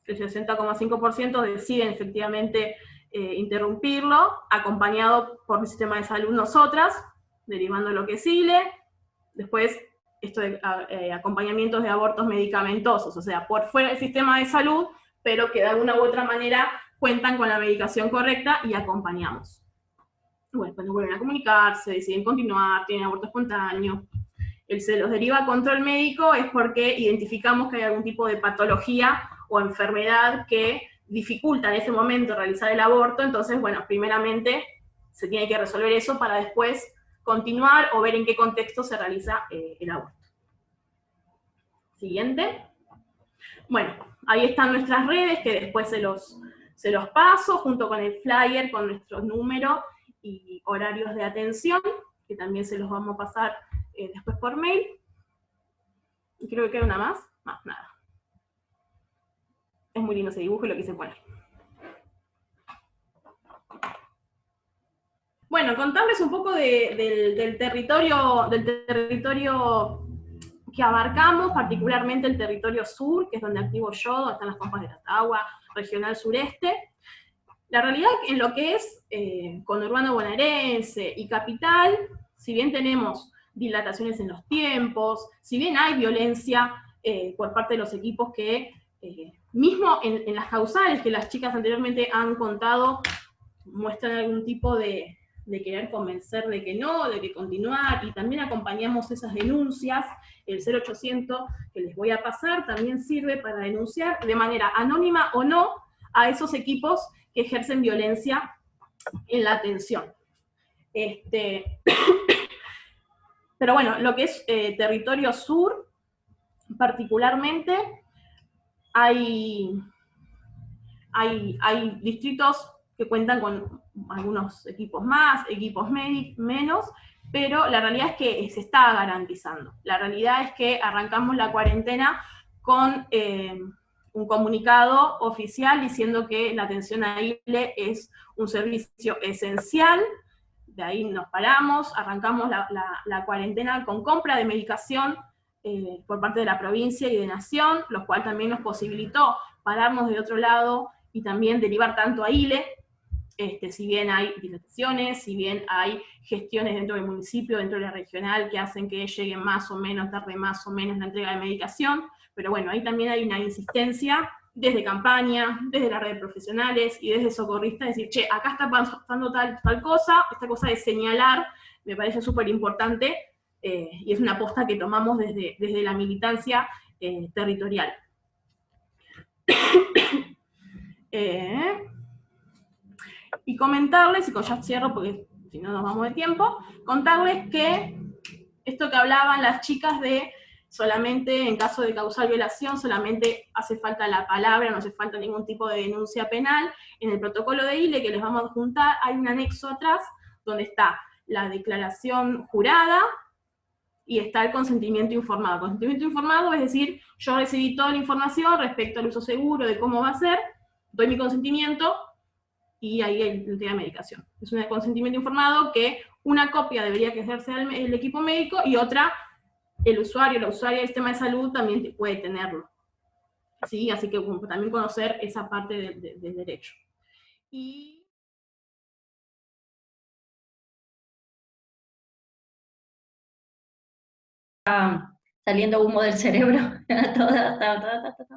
El 60,5% deciden efectivamente interrumpirlo, acompañado por el sistema de salud nosotras, derivando lo que sigue. Después, esto de acompañamientos de abortos medicamentosos, o sea, por fuera del sistema de salud, pero que de alguna u otra manera cuentan con la medicación correcta y acompañamos. Bueno, cuando vuelven a comunicarse, deciden continuar, tienen aborto espontáneo. Se los deriva a control médico es porque identificamos que hay algún tipo de patología o enfermedad que dificulta en ese momento realizar el aborto, entonces, bueno, primeramente se tiene que resolver eso para después continuar o ver en qué contexto se realiza el aborto. Siguiente. Bueno, ahí están nuestras redes, que después se los paso, junto con el flyer, con nuestro número y horarios de atención, que también se los vamos a pasar después por mail. Y creo que queda una más. Más nada. Es muy lindo ese dibujo y lo quise poner. Bueno, contarles un poco del territorio que abarcamos, particularmente el territorio sur, que es donde activo yo, donde están las compas de Tatagua, regional sureste. La realidad en lo que es conurbano bonaerense y capital, si bien tenemos dilataciones en los tiempos, si bien hay violencia por parte de los equipos que, mismo en las causales que las chicas anteriormente han contado, muestran algún tipo de querer convencer de que no, de que continuar, y también acompañamos esas denuncias. El 0800 que les voy a pasar también sirve para denunciar de manera anónima o no a esos equipos que ejercen violencia en la atención. Pero bueno, lo que es territorio sur, particularmente, hay distritos que cuentan con algunos equipos más, equipos menos, pero la realidad es que se está garantizando. La realidad es que arrancamos la cuarentena con un comunicado oficial diciendo que la atención a ILE es un servicio esencial. De ahí nos paramos, arrancamos la cuarentena con compra de medicación por parte de la provincia y de Nación, lo cual también nos posibilitó pararnos de otro lado y también derivar tanto a ILE, si bien hay dilataciones, si bien hay gestiones dentro del municipio, dentro de la regional, que hacen que llegue más o menos, tarde más o menos la entrega de medicación, pero bueno, ahí también hay una insistencia desde campaña, desde la red de profesionales y desde socorristas, decir, che, acá está pasando tal cosa, esta cosa de señalar, me parece súper importante, y es una aposta que tomamos desde la militancia territorial. Y comentarles, y ya cierro porque si no nos vamos de tiempo, contarles que esto que hablaban las chicas de solamente en caso de causal violación, solamente hace falta la palabra, no hace falta ningún tipo de denuncia penal. En el protocolo de ILE que les vamos a adjuntar hay un anexo atrás donde está la declaración jurada y está el consentimiento informado. Consentimiento informado es decir, yo recibí toda la información respecto al uso seguro, de cómo va a ser, doy mi consentimiento, y ahí hay entrega de medicación. Es un consentimiento informado que una copia debería quedarse el equipo médico y otra, el usuario, la usuaria del sistema de salud también puede tenerlo. ¿Sí? Así que también conocer esa parte del derecho. Y saliendo humo del cerebro.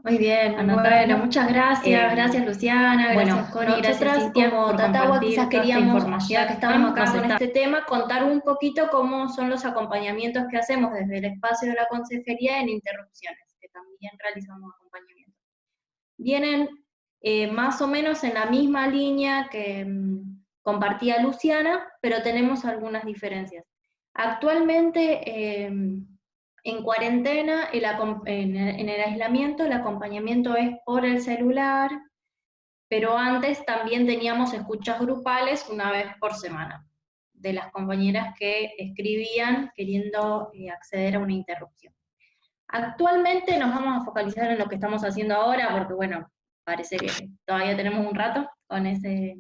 Muy bien, bueno, muchas gracias, gracias Luciana, gracias Connie, gracias Cintia como Tatahua quizás queríamos, ya que estábamos acá con este tema, contar un poquito cómo son los acompañamientos que hacemos desde el espacio de la consejería en interrupciones, que también realizamos acompañamientos. Vienen más o menos en la misma línea que compartía Luciana, pero tenemos algunas diferencias. Actualmente, en cuarentena, en el aislamiento, el acompañamiento es por el celular, pero antes también teníamos escuchas grupales una vez por semana, de las compañeras que escribían queriendo acceder a una interrupción. Actualmente nos vamos a focalizar en lo que estamos haciendo ahora, porque bueno, parece que todavía tenemos un rato con esa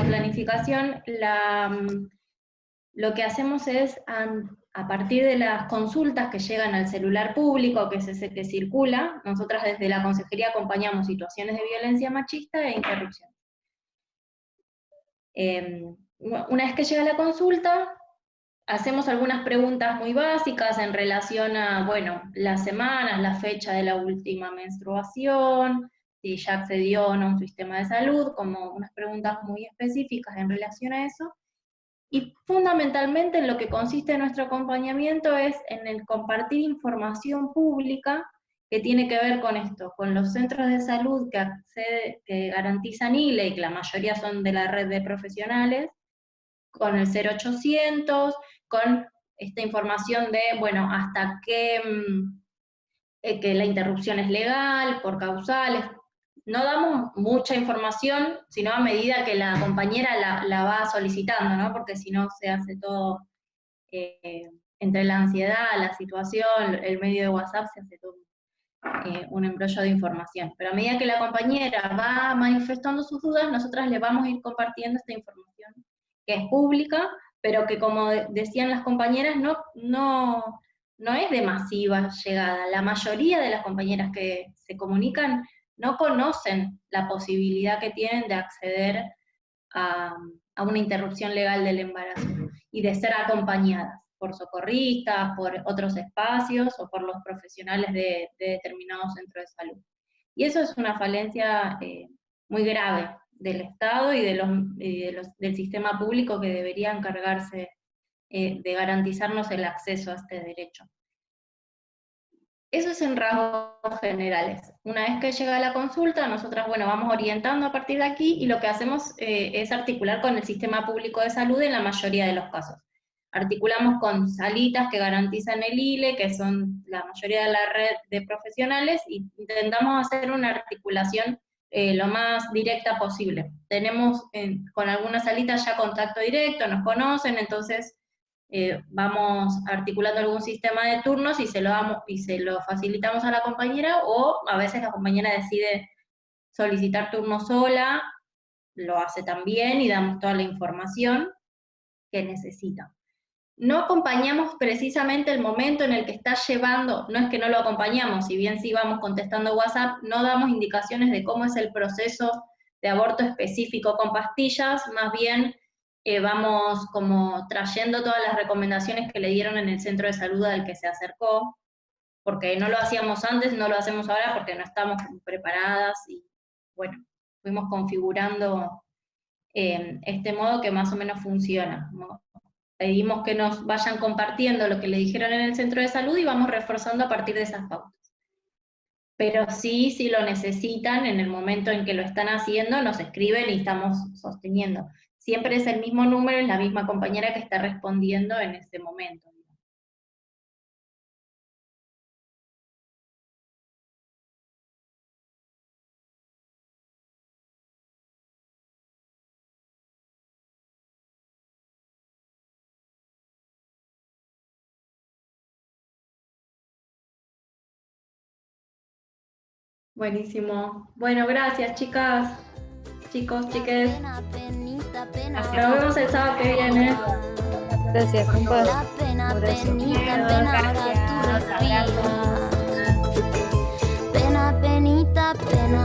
planificación. Lo que hacemos es, a partir de las consultas que llegan al celular público, que es ese que circula, nosotras desde la consejería acompañamos situaciones de violencia machista e interrupción. Una vez que llega la consulta, hacemos algunas preguntas muy básicas en relación a, bueno, las semanas, la fecha de la última menstruación, si ya accedió o no a un sistema de salud, como unas preguntas muy específicas en relación a eso. Y fundamentalmente en lo que consiste nuestro acompañamiento es en el compartir información pública que tiene que ver con esto, con los centros de salud que garantizan ILE, y que la mayoría son de la red de profesionales, con el 0800, con esta información de, bueno, hasta qué que la interrupción es legal, por causales. No damos mucha información, sino a medida que la compañera la va solicitando, ¿no? Porque si no se hace todo, entre la ansiedad, la situación, el medio de WhatsApp, se hace todo un embrollo de información. Pero a medida que la compañera va manifestando sus dudas, nosotras le vamos a ir compartiendo esta información que es pública, pero que, como decían las compañeras, no es de masiva llegada. La mayoría de las compañeras que se comunican no conocen la posibilidad que tienen de acceder a una interrupción legal del embarazo y de ser acompañadas por socorristas, por otros espacios o por los profesionales de determinados centros de salud. Y eso es una falencia muy grave del Estado y del sistema público, que debería encargarse de garantizarnos el acceso a este derecho. Eso es en rasgos generales. Una vez que llega la consulta, nosotras, bueno, vamos orientando a partir de aquí y lo que hacemos es articular con el sistema público de salud en la mayoría de los casos. Articulamos con salitas que garantizan el ILE, que son la mayoría de la red de profesionales, y intentamos hacer una articulación lo más directa posible. Tenemos con algunas salitas ya contacto directo, nos conocen, entonces vamos articulando algún sistema de turnos y se lo facilitamos a la compañera, o a veces la compañera decide solicitar turno sola, lo hace también y damos toda la información que necesita. No acompañamos precisamente el momento en el que está llevando, no es que no lo acompañamos, si bien sí vamos contestando WhatsApp, no damos indicaciones de cómo es el proceso de aborto específico con pastillas, más bien vamos como trayendo todas las recomendaciones que le dieron en el centro de salud al que se acercó, porque no lo hacíamos antes, no lo hacemos ahora porque no estamos preparadas y bueno, fuimos configurando este modo que más o menos funciona, ¿no? Pedimos que nos vayan compartiendo lo que le dijeron en el centro de salud y vamos reforzando a partir de esas pautas. Pero sí, si lo necesitan, en el momento en que lo están haciendo, nos escriben y estamos sosteniendo. Siempre es el mismo número, es la misma compañera que está respondiendo en ese momento. Buenísimo. Bueno, gracias, chicas, chicos, chiques. Nos vemos el sábado que viene. Gracias, compa. La pena, penita, pena, ahora tú respiras. Pena, penita, pena.